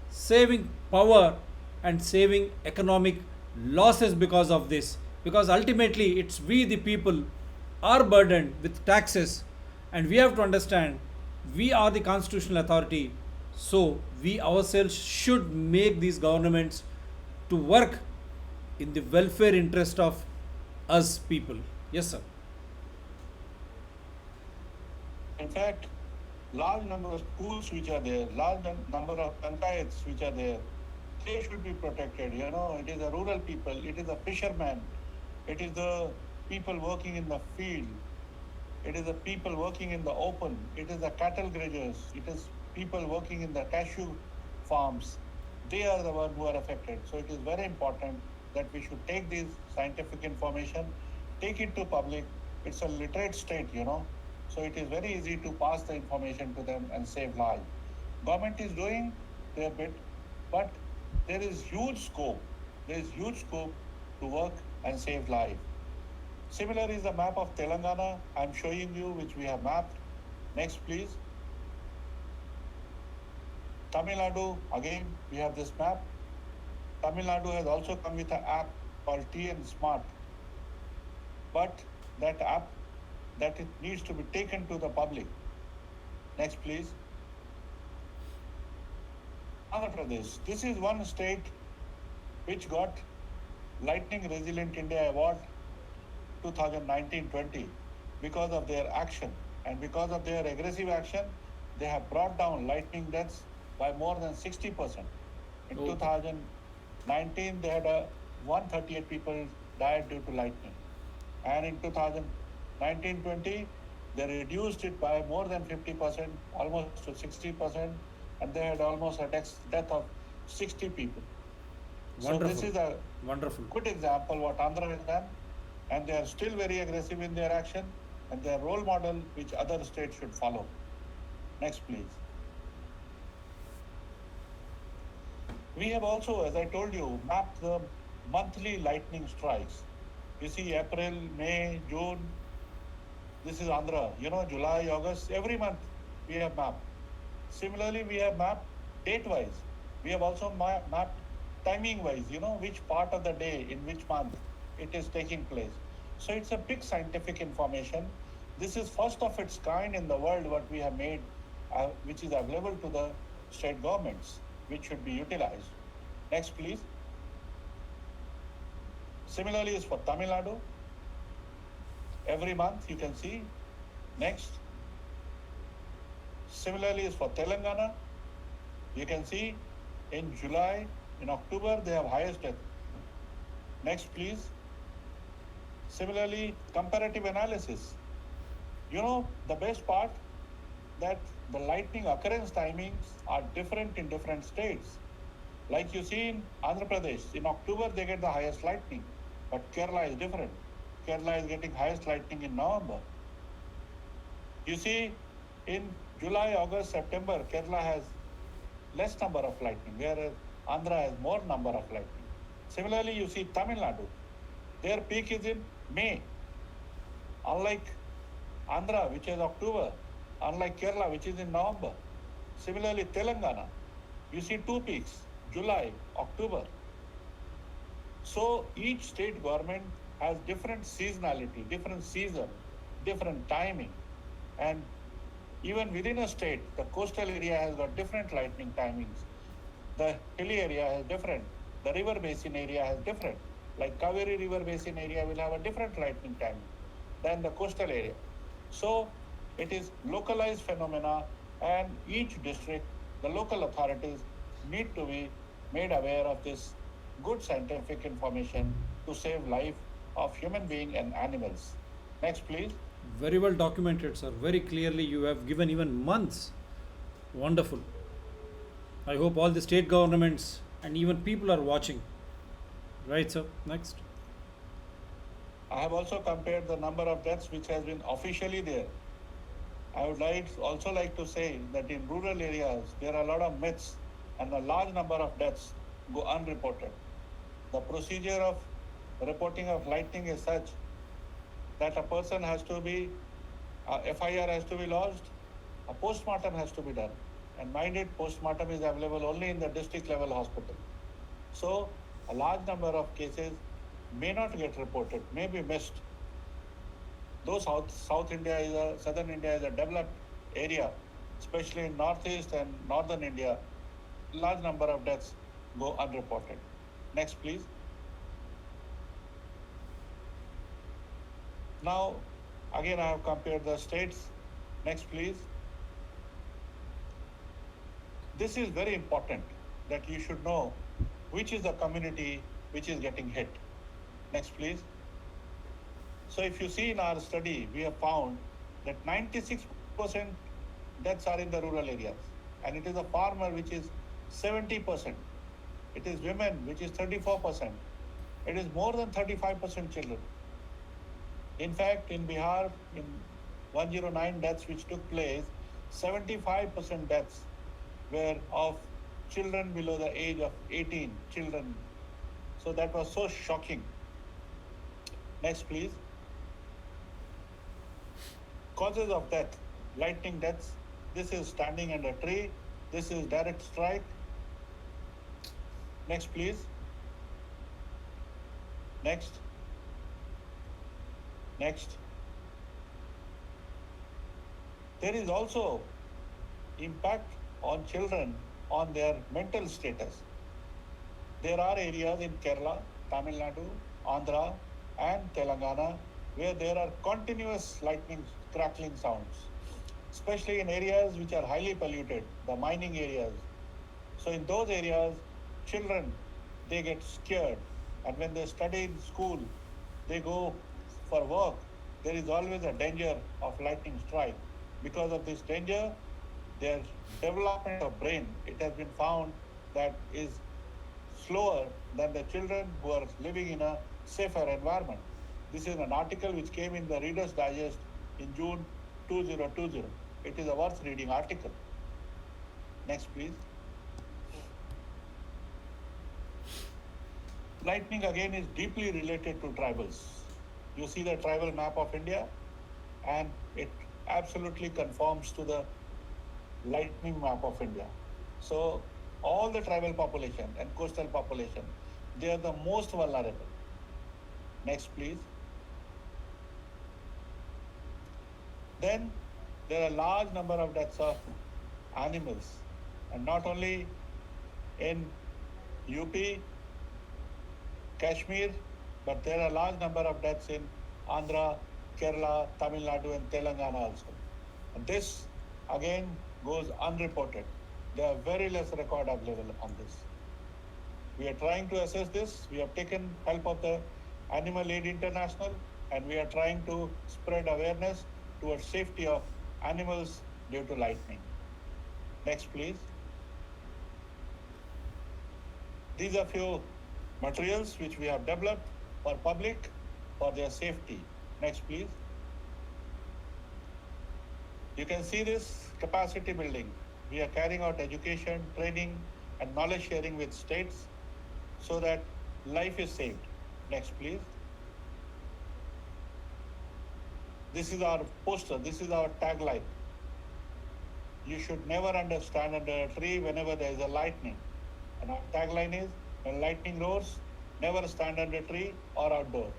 saving power, and saving economic losses because of this. Because ultimately, it's we, the people, are burdened with taxes, and we have to understand we are the constitutional authority. So, we ourselves should make these governments to work in the welfare interest of us people. Yes, sir. In fact, large number of schools which are there, number of panchayats which are there, they should be protected. It is the rural people, it is the fishermen, it is the people working in the field, it is the people working in the open, it is the cattle grazers, it is people working in the cashew farms. They are the ones who are affected. So it is very important that we should take this scientific information, take it to public. It's a literate state, so it is very easy to pass the information to them and save lives. Government is doing their bit, but there is huge scope. There is huge scope to work and save lives. Similar is the map of Telangana. I'm showing you which we have mapped. Next, please. Tamil Nadu, again, we have this map. Tamil Nadu has also come with an app called TN Smart. But that app, that it needs to be taken to the public. Next, please. Andhra Pradesh. This is one state which got Lightning Resilient India Award 2019-20 because of their action, and because of their aggressive action, they have brought down lightning deaths by more than 60%. In 2019, they had 138 people died due to lightning, and in 2019-20, they reduced it by more than 50%, almost to 60%, and they had almost a death of 60 people. Wonderful. So this is a Wonderful. good example what Andhra has done, and they are still very aggressive in their action, and they are role model which other states should follow. Next, please. We have also, as I told you, mapped the monthly lightning strikes. You see April, May, June. This is Andhra. July, August, every month we have mapped. Similarly, we have mapped date-wise. We have also mapped timing-wise, which part of the day, in which month it is taking place. So it's a big scientific information. This is first of its kind in the world what we have made, which is available to the state governments, which should be utilized. Next, please. Similarly is for Tamil Nadu. Every month you can see. Next. Similarly is for Telangana. You can see in July, in October, they have highest death. Next, please. Similarly, comparative analysis. The best part that the lightning occurrence timings are different in different states. Like you see in Andhra Pradesh, in October they get the highest lightning, but Kerala is different. Kerala is getting highest lightning in November. You see, in July, August, September, Kerala has less number of lightning, whereas Andhra has more number of lightning. Similarly, you see Tamil Nadu, their peak is in May. Unlike Andhra, which is October, unlike Kerala, which is in November. Similarly, Telangana, you see two peaks, July, October. So each state government has different seasonality, different season, different timing. And even within a state, the coastal area has got different lightning timings. The hilly area has different. The river basin area has different. Like Kaveri River Basin area will have a different lightning timing than the coastal area. So it is localized phenomena, and each district, the local authorities need to be made aware of this good scientific information to save life of human being and animals. Next, please. Very well documented, sir. Very clearly, you have given even months. Wonderful. I hope all the state governments and even people are watching. Right, sir. Next. I have also compared the number of deaths which has been officially there. I would also like to say that in rural areas there are a lot of myths and a large number of deaths go unreported. The procedure of reporting of lightning is such that a person has to be, FIR has to be lodged, a postmortem has to be done. And mind it, postmortem is available only in the district level hospital. So a large number of cases may not get reported, may be missed. Though South India Southern India is a developed area, especially in Northeast and Northern India, large number of deaths go unreported. Next, please. Now, again, I have compared the states. Next, please. This is very important that you should know which is the community which is getting hit. Next, please. So if you see in our study, we have found that 96% deaths are in the rural areas, and it is the farmer which is 70%. It is women which is 34%. It is more than 35% children. In fact, in Bihar, in 109 deaths which took place, 75% deaths were of children below the age of 18, children. So that was so shocking. Next, please. Causes of death, lightning deaths. This is standing under a tree. This is direct strike. Next, please. Next. Next. There is also impact on children on their mental status. There are areas in Kerala, Tamil Nadu, Andhra, and Telangana where there are continuous lightning crackling sounds, especially in areas which are highly polluted, the mining areas. So in those areas, children, they get scared, and when they study in school, they go for work, there is always a danger of lightning strike. Because of this danger, their development of brain, it has been found that is slower than the children who are living in a safer environment. This is an article which came in the Reader's Digest in June 2020. It is a worth reading article. Next, please. Lightning again is deeply related to tribals. You see the tribal map of India, and it absolutely conforms to the lightning map of India. So all the tribal population and coastal population, they are the most vulnerable. Next, please. Then there are a large number of deaths of animals, and not only in UP, Kashmir, but there are a large number of deaths in Andhra, Kerala, Tamil Nadu, and Telangana also. And this again goes unreported. There are very less record available on this. We are trying to assess this. We have taken help of the Animal Aid International, and we are trying to spread awareness towards safety of animals due to lightning. Next, please. These are few materials which we have developed for public for their safety. Next, please. You can see this capacity building. We are carrying out education, training, and knowledge sharing with states so that life is saved. Next, please. This is our poster. This is our tagline. You should never stand under a tree whenever there is a lightning. And our tagline is, when lightning roars, never stand under a tree or outdoor.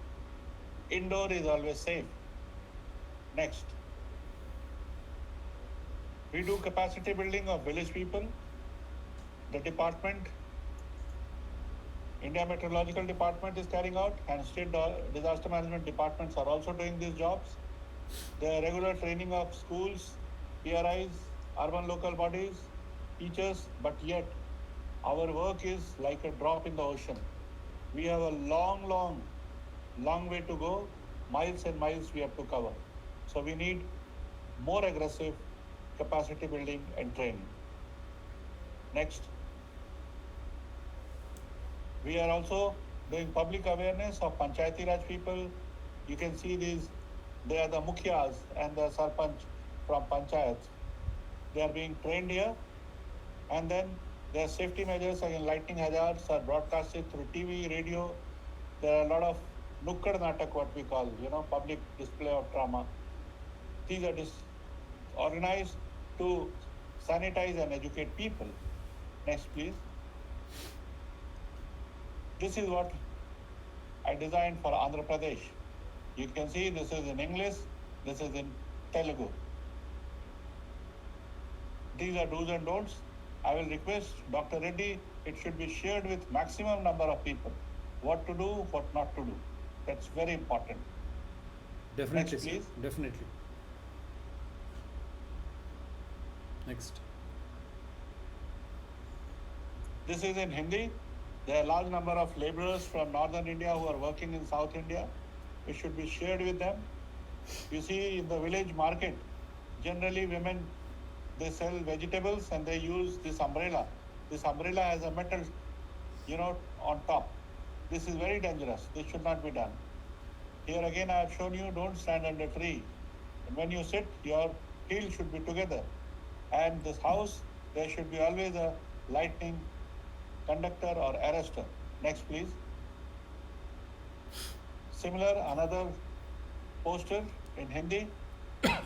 Indoor is always safe. Next. We do capacity building of village people. the department, India Meteorological Department is carrying out, and state disaster management departments are also doing these jobs. The regular training of schools, PRIs, urban local bodies, teachers, but yet our work is like a drop in the ocean. We have a long way to go, miles and miles we have to cover. So we need more aggressive capacity building and training. Next. We are also doing public awareness of Panchayati Raj people. You can see these, they are the Mukhyas and the Sarpanch from Panchayat. They are being trained here, and then their safety measures against lightning hazards are broadcasted through TV, radio. There are a lot of Nukkad Natak, what we call, public display of drama. These are organized to sanitize and educate people. Next, please. This is what I designed for Andhra Pradesh. You can see this is in English, this is in Telugu. These are do's and don'ts. I will request Dr. Reddy, it should be shared with maximum number of people. What to do, what not to do. That's very important. Definitely, Next, sir. please. Definitely. Next. This is in Hindi. There are a large number of laborers from northern India who are working in South India. It should be shared with them. You see, in the village market, generally women, they sell vegetables and they use this umbrella. This umbrella has a metal, on top. This is very dangerous. This should not be done. Here again, I have shown you, don't stand under tree. And when you sit, your heel should be together. And this house, there should be always a lightning conductor or arrestor. Next, please. Similar, another poster in Hindi.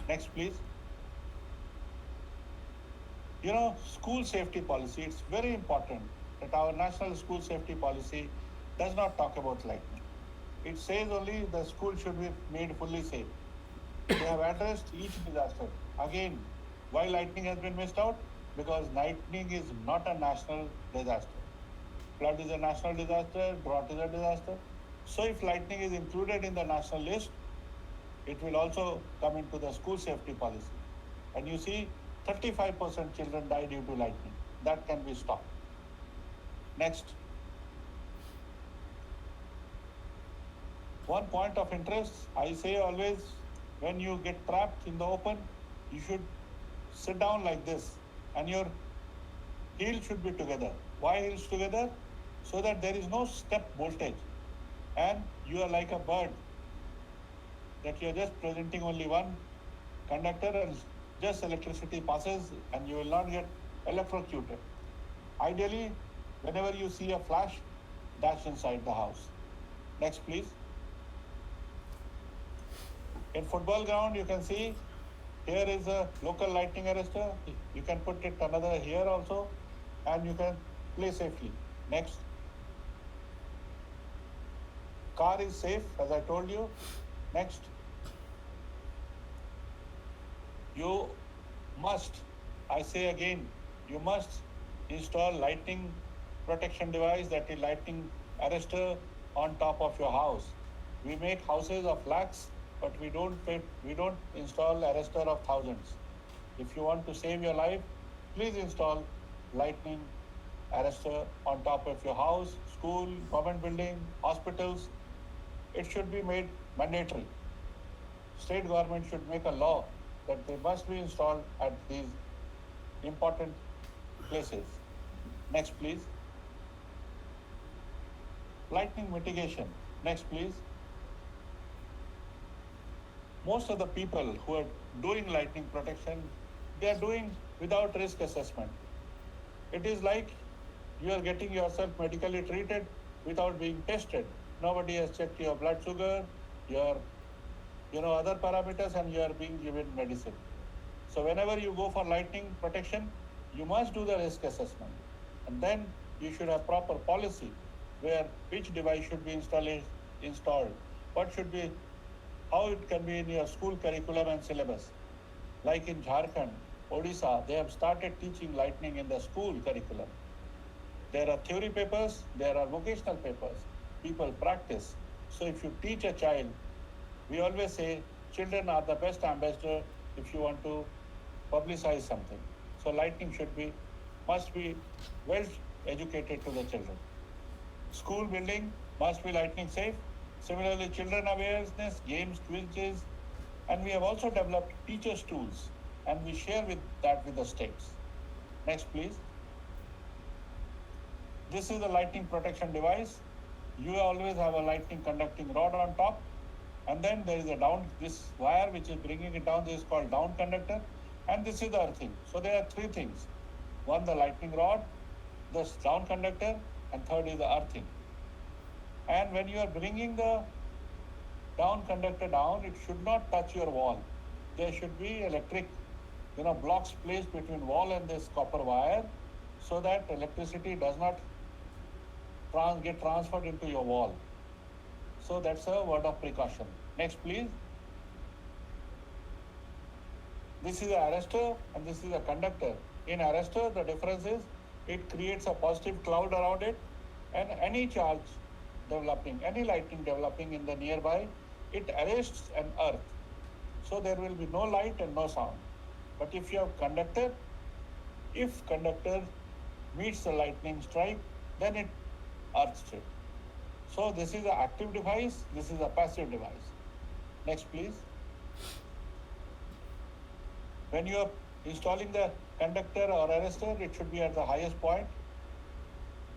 Next, please. School safety policy, it's very important that our national school safety policy does not talk about lightning. It says only the school should be made fully safe. They have addressed each disaster. Again, why lightning has been missed out? Because lightning is not a national disaster. Flood is a national disaster, drought is a disaster. So if lightning is included in the national list, it will also come into the school safety policy. And you see, 35% children die due to lightning. That can be stopped. Next. One point of interest, I say always, when you get trapped in the open, you should sit down like this and your heels should be together. Why heels together? So that there is no step voltage and you are like a bird, that you are just presenting only one conductor and just electricity passes and you will not get electrocuted. Ideally, whenever you see a flash, dash inside the house. Next, please. In football ground, you can see here is a local lightning arrestor. You can put it another here also and you can play safely. Next. Car is safe, as I told you. Next. You must, I say again, you must install lightning protection device, that is lightning arrestor on top of your house. We make houses of lakhs, but we don't install arrestor of thousands. If you want to save your life, please install lightning arrestor on top of your house, school, government building, hospitals. It should be made mandatory. State government should make a law that they must be installed at these important places. Next, please. Lightning mitigation. Next, please. Most of the people who are doing lightning protection, they are doing without risk assessment. It is like you are getting yourself medically treated without being tested. Nobody has checked your blood sugar, your other parameters, and you are being given medicine. So whenever you go for lightning protection, you must do the risk assessment. And then you should have proper policy where which device should be installed, what should be, how it can be in your school curriculum and syllabus. Like in Jharkhand, Odisha, they have started teaching lightning in the school curriculum. There are theory papers, there are vocational papers. People practice. So if you teach a child, we always say children are the best ambassador if you want to publicize something. So lightning must be well educated to the children. School building must be lightning safe. Similarly, children awareness, games, quizzes, and we have also developed teachers' tools, and we share with the states. Next, please. This is a lightning protection device. You always have a lightning conducting rod on top, and then there is this wire which is bringing it down. This is called down conductor, and this is the earthing. So there are three things: one, the lightning rod, the down conductor, and third is the earthing. And when you are bringing the down conductor down, it should not touch your wall. There should be electric, blocks placed between wall and this copper wire, so that electricity does not get transferred into your wall. So that's a word of precaution. Next, please. This is an arrestor and this is a conductor. In arrestor, the difference is it creates a positive cloud around it, and any charge developing, any lightning developing in the nearby, it arrests an earth. So there will be no light and no sound. But if you have conductor, if conductor meets the lightning strike, then it earths it. So this is an active device, this is a passive device. Next, please. When you are installing the conductor or arrestor, it should be at the highest point.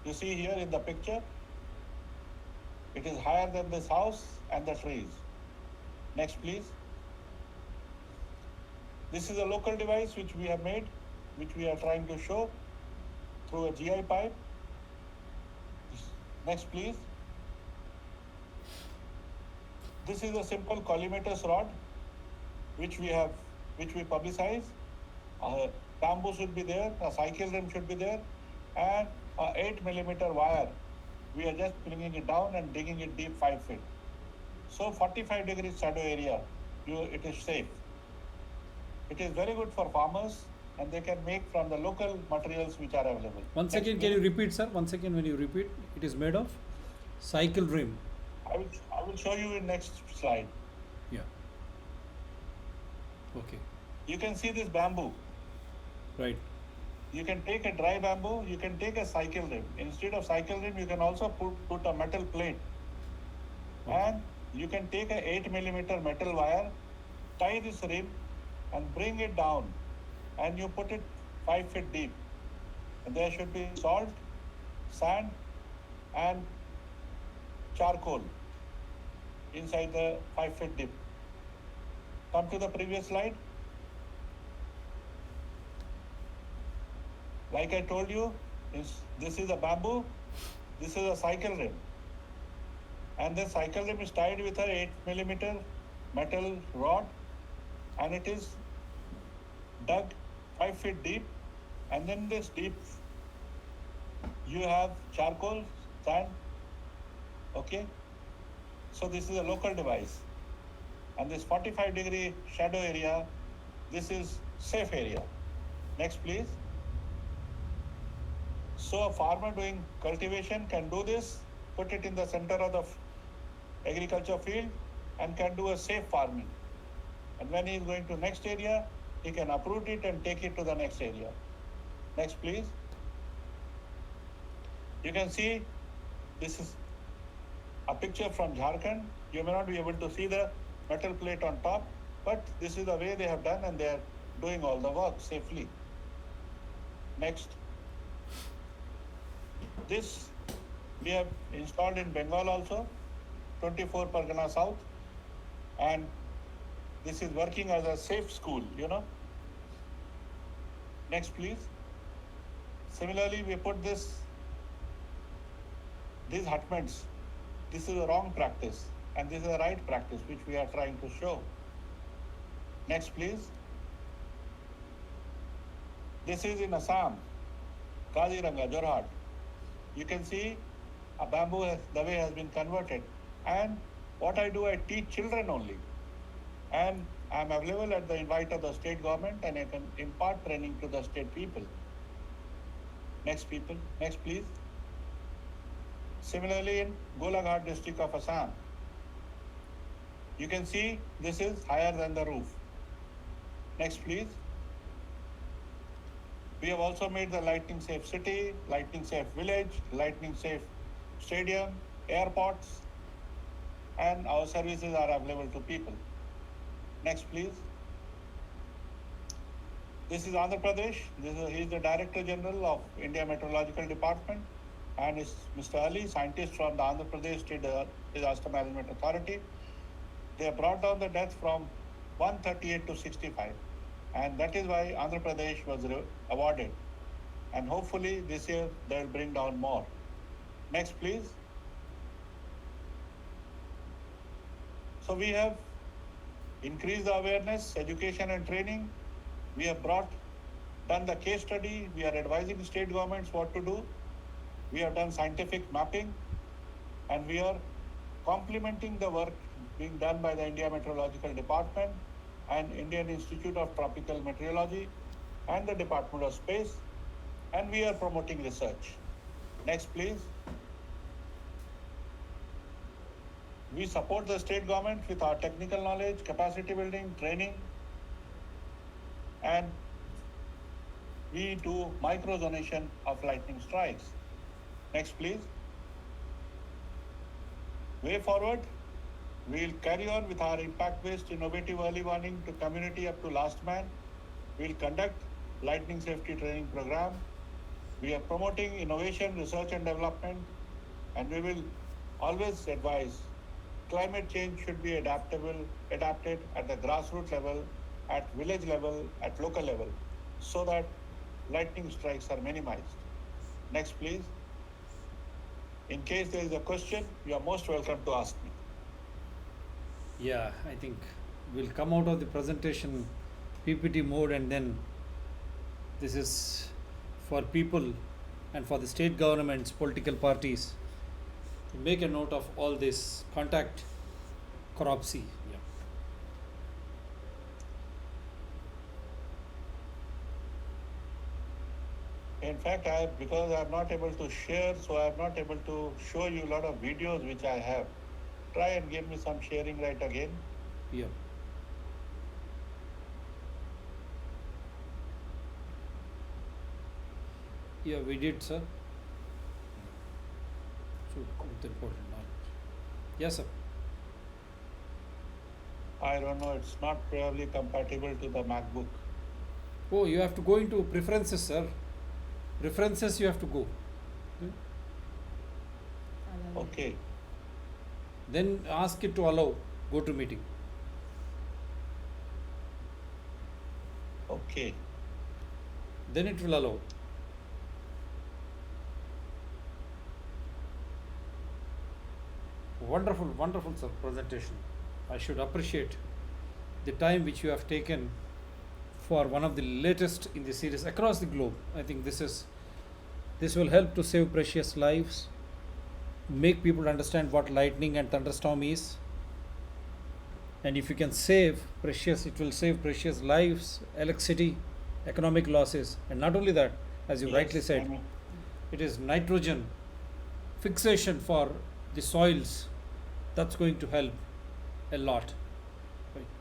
You see here in the picture, it is higher than this house and the trees. Next, please. This is a local device which we have made, which we are trying to show through a GI pipe. Next, please. This is a simple collimator's rod, which we publicize. Bamboo should be there, a cycle rim should be there, and a 8mm wire. We are just bringing it down and digging it deep 5 feet. So 45 degrees shadow area, it is safe. It is very good for farmers, and they can make from the local materials which are available. Once again, can you repeat, sir? Once again, when you repeat, it is made of cycle rim. I will show you in next slide. Yeah. Okay. You can see this bamboo. Right. You can take a dry bamboo, you can take a cycle rim. Instead of cycle rim, you can also put a metal plate. Okay. And you can take a 8mm metal wire, tie this rim, and bring it down. And you put it 5 feet deep. And there should be salt, sand, and charcoal inside the 5 feet deep. Come to the previous slide. Like I told you, this is a bamboo, this is a cycle rim. And the cycle rim is tied with a 8mm metal rod, and it is dug 5 feet deep, and then this deep you have charcoal, sand. Okay, so this is a local device, and this 45-degree shadow area, this is safe area. Next, please. So a farmer doing cultivation can do this, put it in the center of the agriculture field, and can do a safe farming. And when he is going to next area, he can uproot it and take it to the next area. Next, please. You can see this is a picture from Jharkhand. You may not be able to see the metal plate on top, but this is the way they have done, and they are doing all the work safely. Next. This we have installed in Bengal also, 24 Pargana South, and this is working as a safe school, Next, please. Similarly, we put these hutments. This is a wrong practice, and this is a right practice, which we are trying to show. Next, please. This is in Assam, Kaziranga, Jorhat. You can see a bamboo, the way has been converted. And what I do, I teach children only. And I am available at the invite of the state government, and I can impart training to the state people. Next, please. Similarly, in Golaghat district of Assam, you can see this is higher than the roof. Next, please. We have also made the lightning safe city, lightning safe village, lightning safe stadium, airports, and our services are available to people. Next, please. This is Andhra Pradesh. He is the Director General of India Meteorological Department, and is Mr. Ali, scientist from the Andhra Pradesh State Disaster Management Authority. They have brought down the death from 138 to 65, and that is why Andhra Pradesh was awarded. And hopefully this year they will bring down more. Next, please. So we have increased the awareness, education and training. We have done the case study. We are advising state governments what to do. We have done scientific mapping, and we are complementing the work being done by the India Meteorological Department and Indian Institute of Tropical Meteorology and the Department of Space, and we are promoting research. Next, please. We support the state government with our technical knowledge, capacity building, training, and we do micro zonation of lightning strikes. Next, please. Way forward, we'll carry on with our impact-based innovative early warning to community up to last man. We'll conduct lightning safety training program. We are promoting innovation, research and development, and we will always advise climate change should be adapted at the grassroots level, at village level, at local level, so that lightning strikes are minimized. Next, please. In case there is a question, you are most welcome to ask me. Yeah, I think we'll come out of the presentation PPT mode, and then this is for people and for the state governments, political parties to make a note of all this. Contact Cropsey. Yeah. In fact, because I'm not able to share, so I'm not able to show you a lot of videos which I have. Try and give me some sharing right again. Yeah. Yeah, we did, sir. So, with important knowledge. Yes, sir. I don't know, it's not probably compatible to the MacBook. Oh, you have to go into preferences, sir. Preferences you have to go. Okay. Then ask it to allow go to meeting. Okay. Then it will allow. Wonderful, wonderful, sir, presentation. I should appreciate the time which you have taken for one of the latest in the series across the globe. I think this will help to save precious lives, make people understand what lightning and thunderstorm is, and if you can save precious, it will save precious lives, electricity, economic losses, and not only that, as you Yes, rightly said, it is nitrogen fixation for the soils. That's going to help a lot.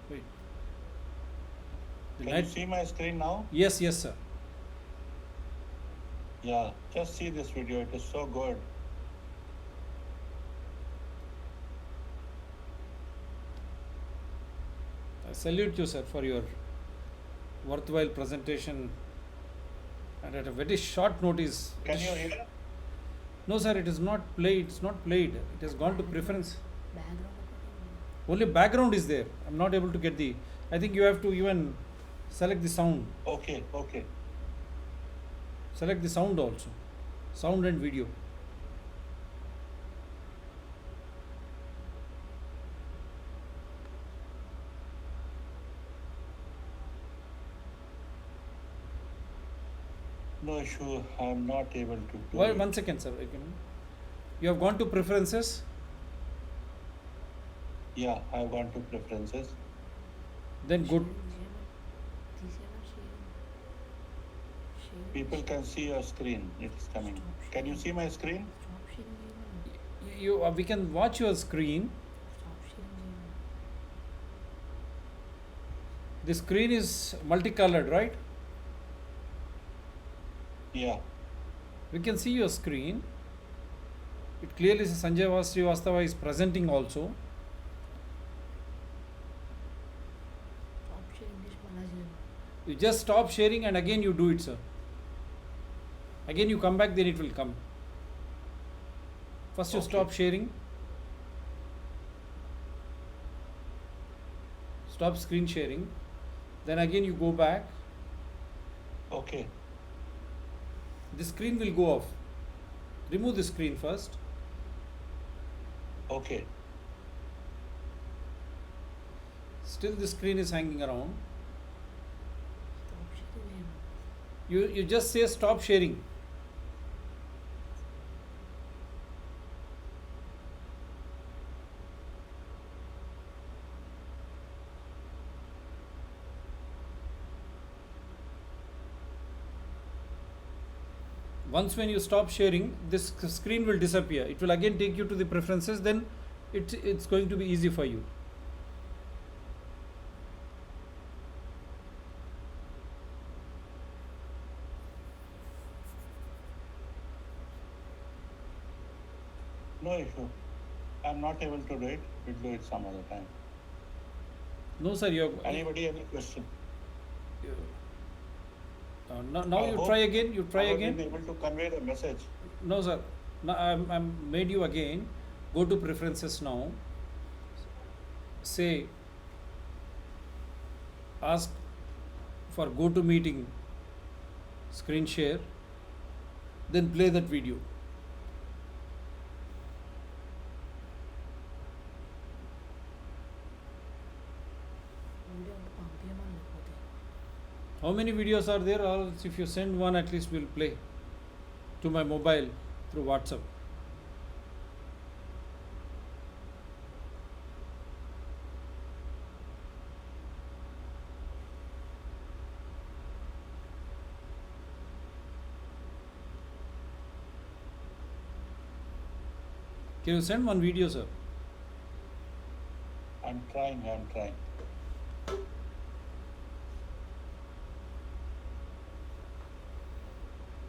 Wait. The Can you see my screen now? Yes, sir. Yeah, just see this video. It is so good. I salute you, sir, for your worthwhile presentation, and at a very short notice. Can you hear? No, sir, it is not played. It's not played. It has gone to preference. Only background is there. I'm not able to get the. I think you have to even select the sound. Okay. Select the sound also. Sound and video. No issue. I'm not able to do Well, it. 1 second, sir. You have gone to preferences. Yeah, I've gone to preferences. Then go. People can see your screen. It's coming. Can you see my screen? we can watch your screen. The screen is multicolored, right? Yeah. We can see your screen. It clearly says Sanjay Srivastava is presenting also. You just stop sharing and again you do it, sir. Again you come back, then it will come. First you Okay. stop sharing. Stop screen sharing. Then again you go back. Okay. The screen will go off. Remove the screen first. Okay. Still the screen is hanging around. You just say stop sharing. Once when you stop sharing, this screen will disappear. It will again take you to the preferences, then it's going to be easy for you. No issue. I'm not able to do it. We'll do it some other time. No, sir, Anybody any question? now I you hope try again. You try I have again. been able to convey the message. No, sir. Now I'm made you again. Go to preferences now. Say ask for go to meeting screen share. Then play that video. How many videos are there? Or else if you send one, at least we'll play to my mobile through WhatsApp. Can you send one video, sir? I'm trying.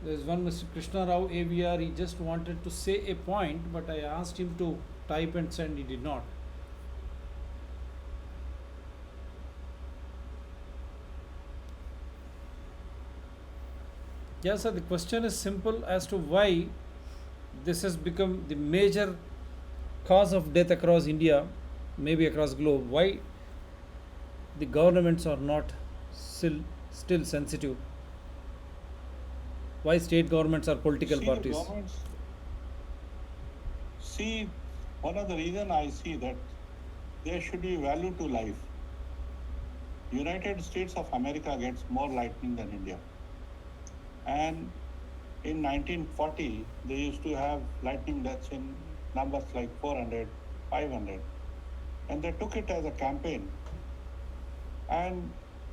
There's one Mr. Krishna Rao AVR. He just wanted to say a point, but I asked him to type and send. He did not. Yes, sir. The question is simple as to why this has become the major cause of death across India, maybe across globe. Why the governments are not still sensitive? Why state governments are political See, parties? the governments. See, one of the reason I see that there should be value to life. United States of America gets more lightning than India. And in 1940, they used to have lightning deaths in numbers like 400, 500. And they took it as a campaign. And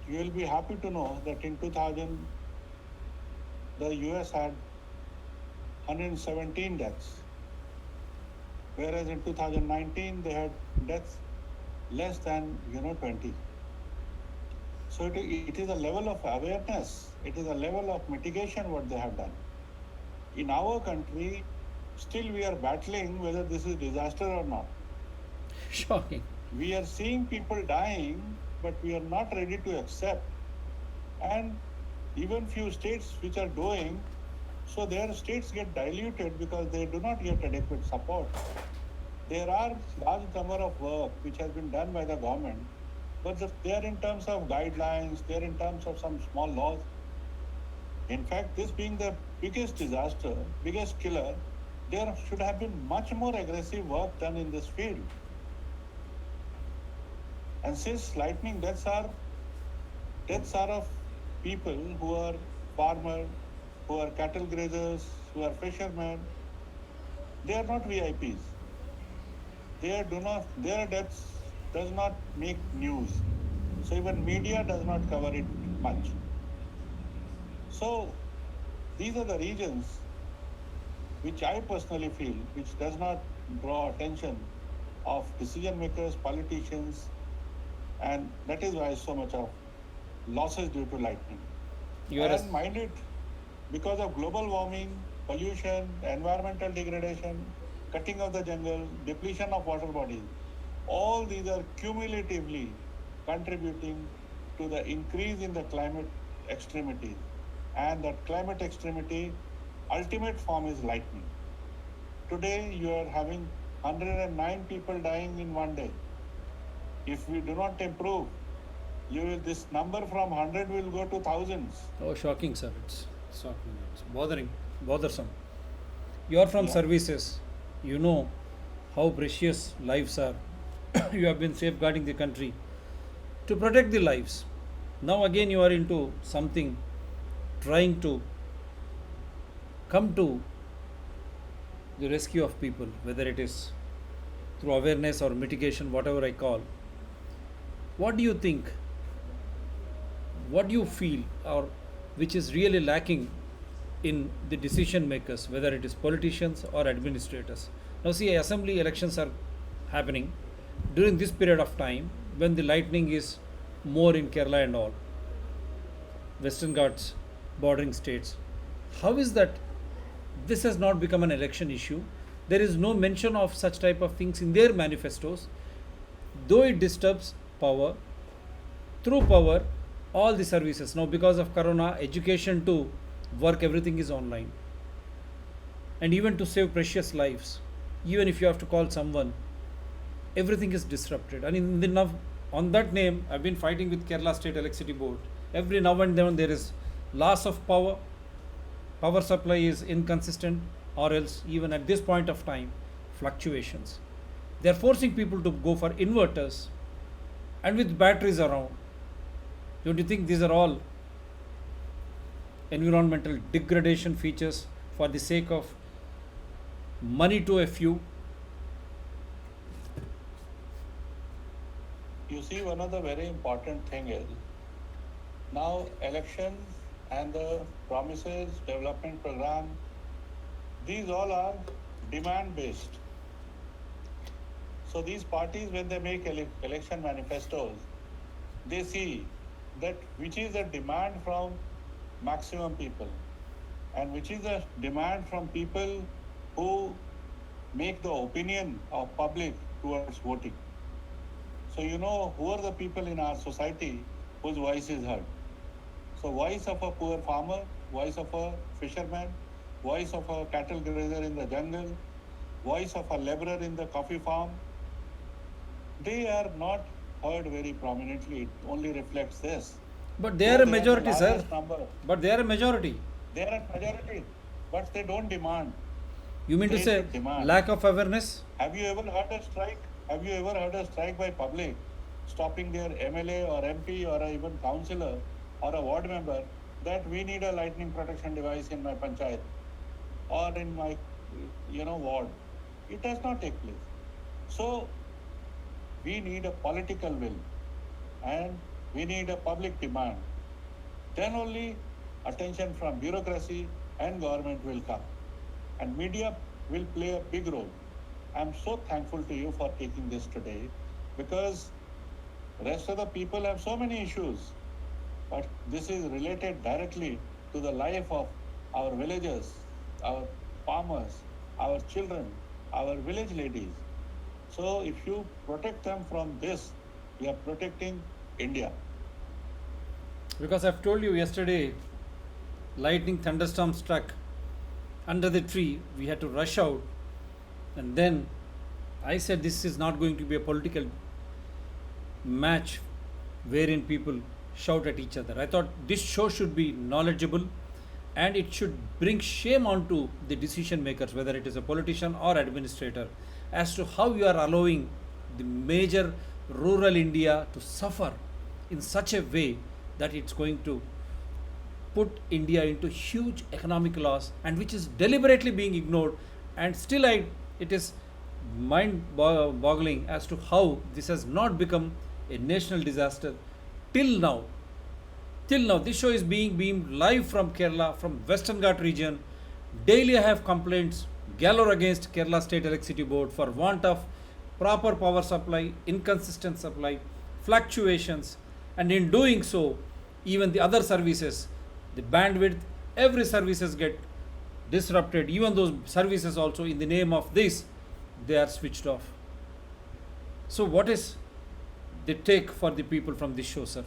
you will be happy to know that in 2000, the US had 117 deaths. Whereas in 2019, they had deaths less than 20. So it is a level of awareness, it is a level of mitigation what they have done. In our country, still we are battling whether this is disaster or not. Shocking. We are seeing people dying, but we are not ready to accept. And even few states which are doing, so their states get diluted because they do not get adequate support. There are large number of work which has been done by the government, but they are in terms of guidelines, they are in terms of some small laws. In fact, this being the biggest disaster, biggest killer, there should have been much more aggressive work done in this field. And since lightning deaths are of people who are farmers, who are cattle grazers, who are fishermen, they are not VIPs. Their deaths does not make news. So even media does not cover it much. So these are the reasons which I personally feel, which does not draw attention of decision makers, politicians, and that is why so much of losses due to lightning. You are And mind it, because of global warming, pollution, environmental degradation, cutting of the jungle, depletion of water bodies, all these are cumulatively contributing to the increase in the climate extremity. And that climate extremity, ultimate form is lightning. Today you are having 109 people dying in one day. If we do not improve, this number from 100 will go to thousands. oh, shocking, sir. It's shocking. It's bothersome. You are from Yeah. services. You know how precious lives are. You have been safeguarding the country to protect the lives. Now again you are into something trying to come to the rescue of people, whether it is through awareness or mitigation, whatever I call. What do you think? What do you feel, or which is really lacking in the decision makers, whether it is politicians or administrators? Now, see, assembly elections are happening during this period of time when the lightning is more in Kerala and all Western Ghats bordering states. How is that this has not become an election issue? There is no mention of such type of things in their manifestos, though it disturbs power. Through power, all the services now, because of corona, education to work, everything is online, and even to save precious lives, even if you have to call someone, everything is disrupted. And in the on that name, I've been fighting with Kerala State Electricity Board. Every now and then there is loss of power, power supply is inconsistent, or else even at this point of time, fluctuations. They are forcing people to go for inverters and with batteries around. Don't you think these are all environmental degradation features for the sake of money to a few? You see, one of the very important thing is now elections and the promises, development program, these all are demand based. So these parties, when they make election manifestos, they see that which is the demand from maximum people and which is the demand from people who make the opinion of public towards voting. So you know who are the people in our society whose voice is heard. So voice of a poor farmer, voice of a fisherman, voice of a cattle grazer in the jungle, voice of a laborer in the coffee farm, they are not heard very prominently. It only reflects this. But they are a Though majority, the sir. largest number. But they are a majority. They are a majority, but they don't demand. You mean to They say demand. lack of awareness? Have you ever heard a strike? Have you ever heard a strike by public stopping their MLA or MP or even councillor or a ward member that we need a lightning protection device in my panchayat or in my ward? It does not take place. So we need a political will and we need a public demand. Then only attention from bureaucracy and government will come. And media will play a big role. I'm so thankful to you for taking this today because rest of the people have so many issues, but this is related directly to the life of our villagers, our farmers, our children, our village ladies. So if you protect them from this, you are protecting India. Because I've told you yesterday, lightning thunderstorm struck under the tree. We had to rush out, and then I said this is not going to be a political match wherein people shout at each other. I thought this show should be knowledgeable and it should bring shame onto the decision makers, whether it is a politician or administrator, as to how you are allowing the major rural India to suffer in such a way that it's going to put India into huge economic loss, and which is deliberately being ignored. And still, it is mind-boggling as to how this has not become a national disaster till now. Till now, this show is being beamed live from Kerala, from Western Ghat region, Daily I have complaints galore against Kerala State Electricity Board for want of proper power supply, inconsistent supply, fluctuations, and in doing so, even the other services, the bandwidth, every services get disrupted. Even those services also, in the name of this, they are switched off. So, what is the take for the people from this show, sir?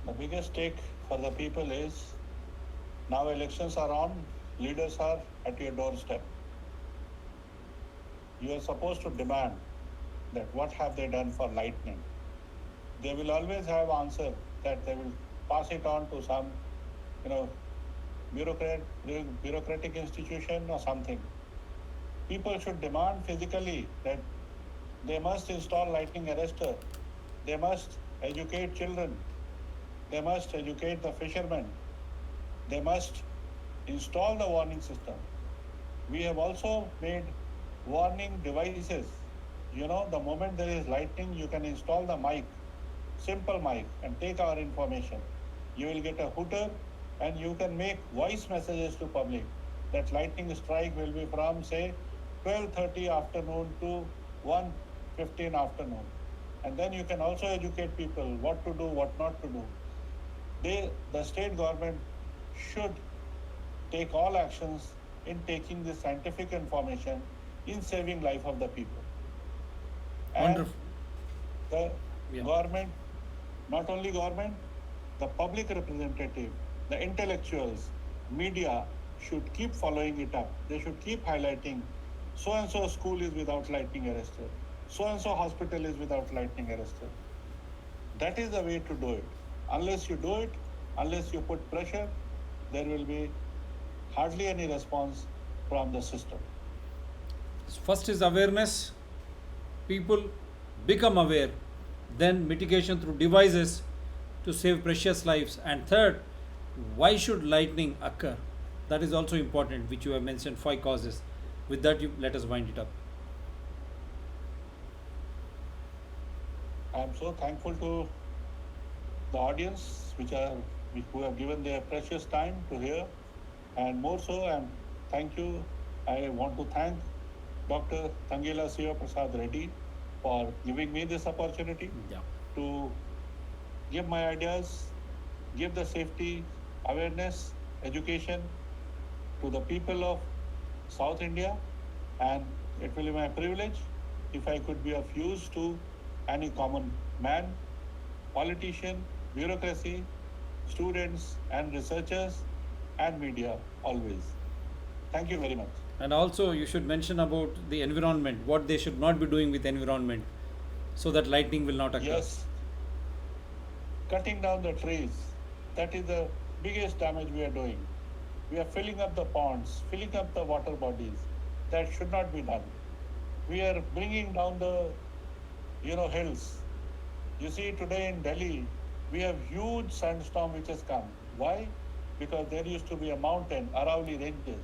The biggest take for the people is now elections are on, leaders are at your doorstep. You are supposed to demand that what have they done for lightning. They will always have answer that they will pass it on to some, you know, bureaucratic institution or something. People should demand physically that they must install lightning arrestor. They must educate children. They must educate the fishermen. They must install the warning system. We have also made warning devices. You know, the moment there is lightning, you can install the mic, simple mic, and take our information. You will get a hooter and you can make voice messages to public that lightning strike will be from, say, 12:30 afternoon to 1:15 afternoon. And then you can also educate people what to do, what not to do. The state government should take all actions in taking this scientific information in saving life of the people. And Wonderful. the Yeah. government, not only government, the public representative, the intellectuals, media should keep following it up. They should keep highlighting so and so school is without lightning arrestor, so and so hospital is without lightning arrestor. That is the way to do it. Unless you do it, unless you put pressure, there will be hardly any response from the system. First is awareness. People become aware. Then mitigation through devices to save precious lives. And third, why should lightning occur? That is also important, which you have mentioned 5 causes. With that, you let us wind it up. I am so thankful to the audience who have given their precious time to hear, and more so, I want to thank Dr. Tangela Siva Prasad Reddy for giving me this opportunity Yeah. to give my ideas, give the safety, awareness, education to the people of South India, and it will be my privilege if I could be of use to any common man, politician, bureaucracy, students and researchers and media always. Thank you very much. And also, you should mention about the environment, what they should not be doing with environment, so that lightning will not occur. Yes, cutting down the trees, that is the biggest damage we are doing. We are filling up the ponds, filling up the water bodies. That should not be done. We are bringing down the, hills. You see, today in Delhi, we have huge sandstorm which has come. Why? Because there used to be a mountain, Aravalli Ranges,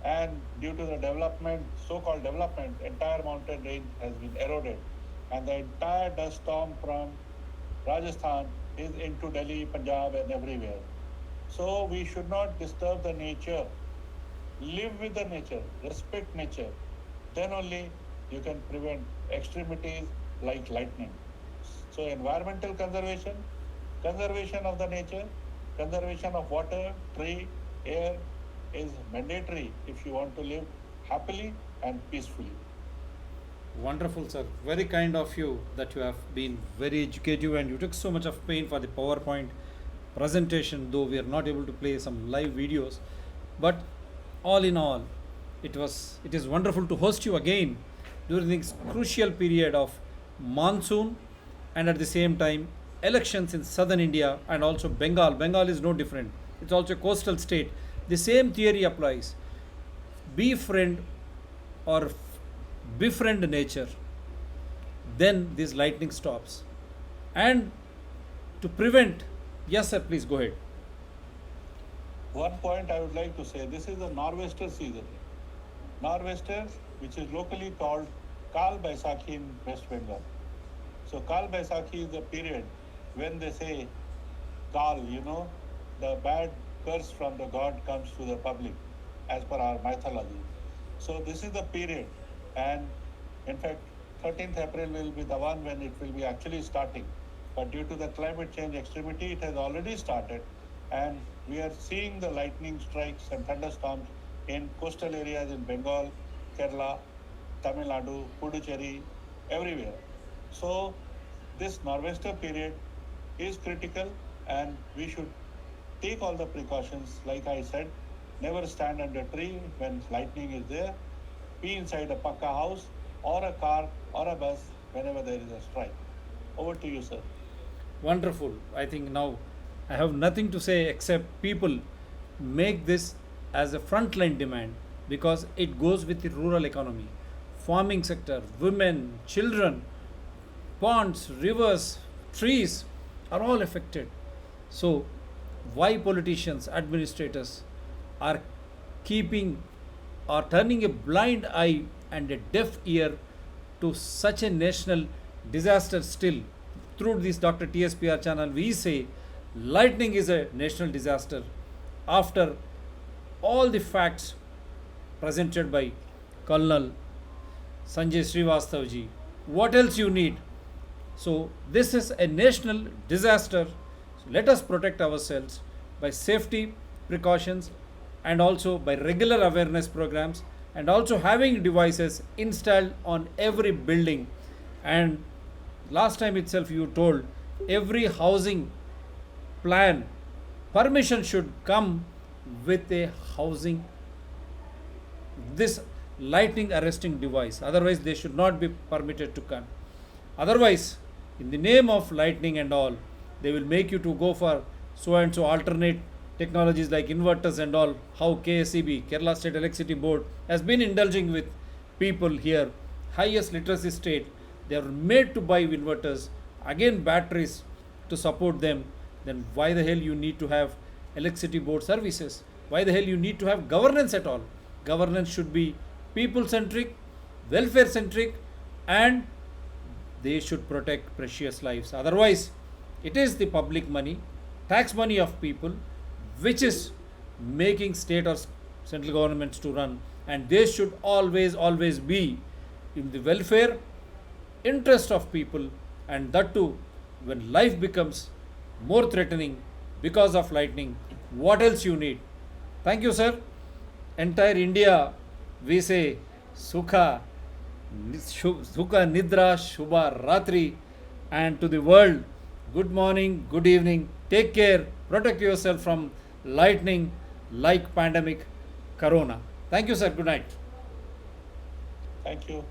and due to the development, so-called development, entire mountain range has been eroded, and the entire dust storm from Rajasthan is into Delhi, Punjab, and everywhere. So we should not disturb the nature. Live with the nature, respect nature. Then only you can prevent extremities like lightning. So environmental conservation, conservation of the nature, conservation of water, tree, air is mandatory if you want to live happily and peacefully. Wonderful, sir. Very kind of you that you have been very educative and you took so much of pain for the PowerPoint presentation, though we are not able to play some live videos. But all in all, it is wonderful to host you again during this crucial period of monsoon and at the same time elections in southern India and also Bengal. Bengal is no different. It's also a coastal state. The same theory applies. Befriend or befriend nature, then this lightning stops. And to prevent, yes sir, please go ahead. One point I would like to say, this is the nor'wester season. Nor'wester, which is locally called Kal Baisakhi in West Bengal. So Kal Baisakhi is the period when they say Kal, the bad curse from the god comes to the public, as per our mythology. So this is the period, and in fact, 13th April will be the one when it will be actually starting. But due to the climate change extremity, it has already started, and we are seeing the lightning strikes and thunderstorms in coastal areas in Bengal, Kerala, Tamil Nadu, Puducherry, everywhere. So this nor'wester period is critical, and we should take all the precautions. Like I said, never stand under tree when lightning is there. Be inside a pakka house or a car or a bus whenever there is a strike. Over to you, sir. Wonderful. I think now I have nothing to say except people make this as a frontline demand because it goes with the rural economy, farming sector, women, children, ponds, rivers, trees are all affected. So, why politicians, administrators are keeping or turning a blind eye and a deaf ear to such a national disaster still? Through this Dr. TSPR channel, we say lightning is a national disaster after all the facts presented by Colonel Sanjay Srivastavji. What else you need? So this is a national disaster. So let us protect ourselves by safety precautions and also by regular awareness programs and also having devices installed on every building. And last time itself you told every housing plan permission should come with a housing this lightning arresting device, otherwise they should not be permitted to come. Otherwise, in the name of lightning and all, they will make you to go for so and so alternate technologies like inverters and all. How KSEB, Kerala State Electricity Board, has been indulging with people here, highest literacy state. They are made to buy inverters, again batteries to support them. Then why the hell you need to have electricity board services? Why the hell you need to have governance at all? Governance should be people centric, welfare centric, and they should protect precious lives. Otherwise, it is the public money, tax money of people, which is making state or central governments to run, and they should always be in the welfare interest of people, and that too when life becomes more threatening because of lightning. What else you need? Thank you, sir. Entire India, we say Sukha, Sukha Nidra, Shubha Ratri, and to the world, good morning, good evening. Take care, protect yourself from lightning like pandemic Corona. Thank you, sir. Good night. Thank you.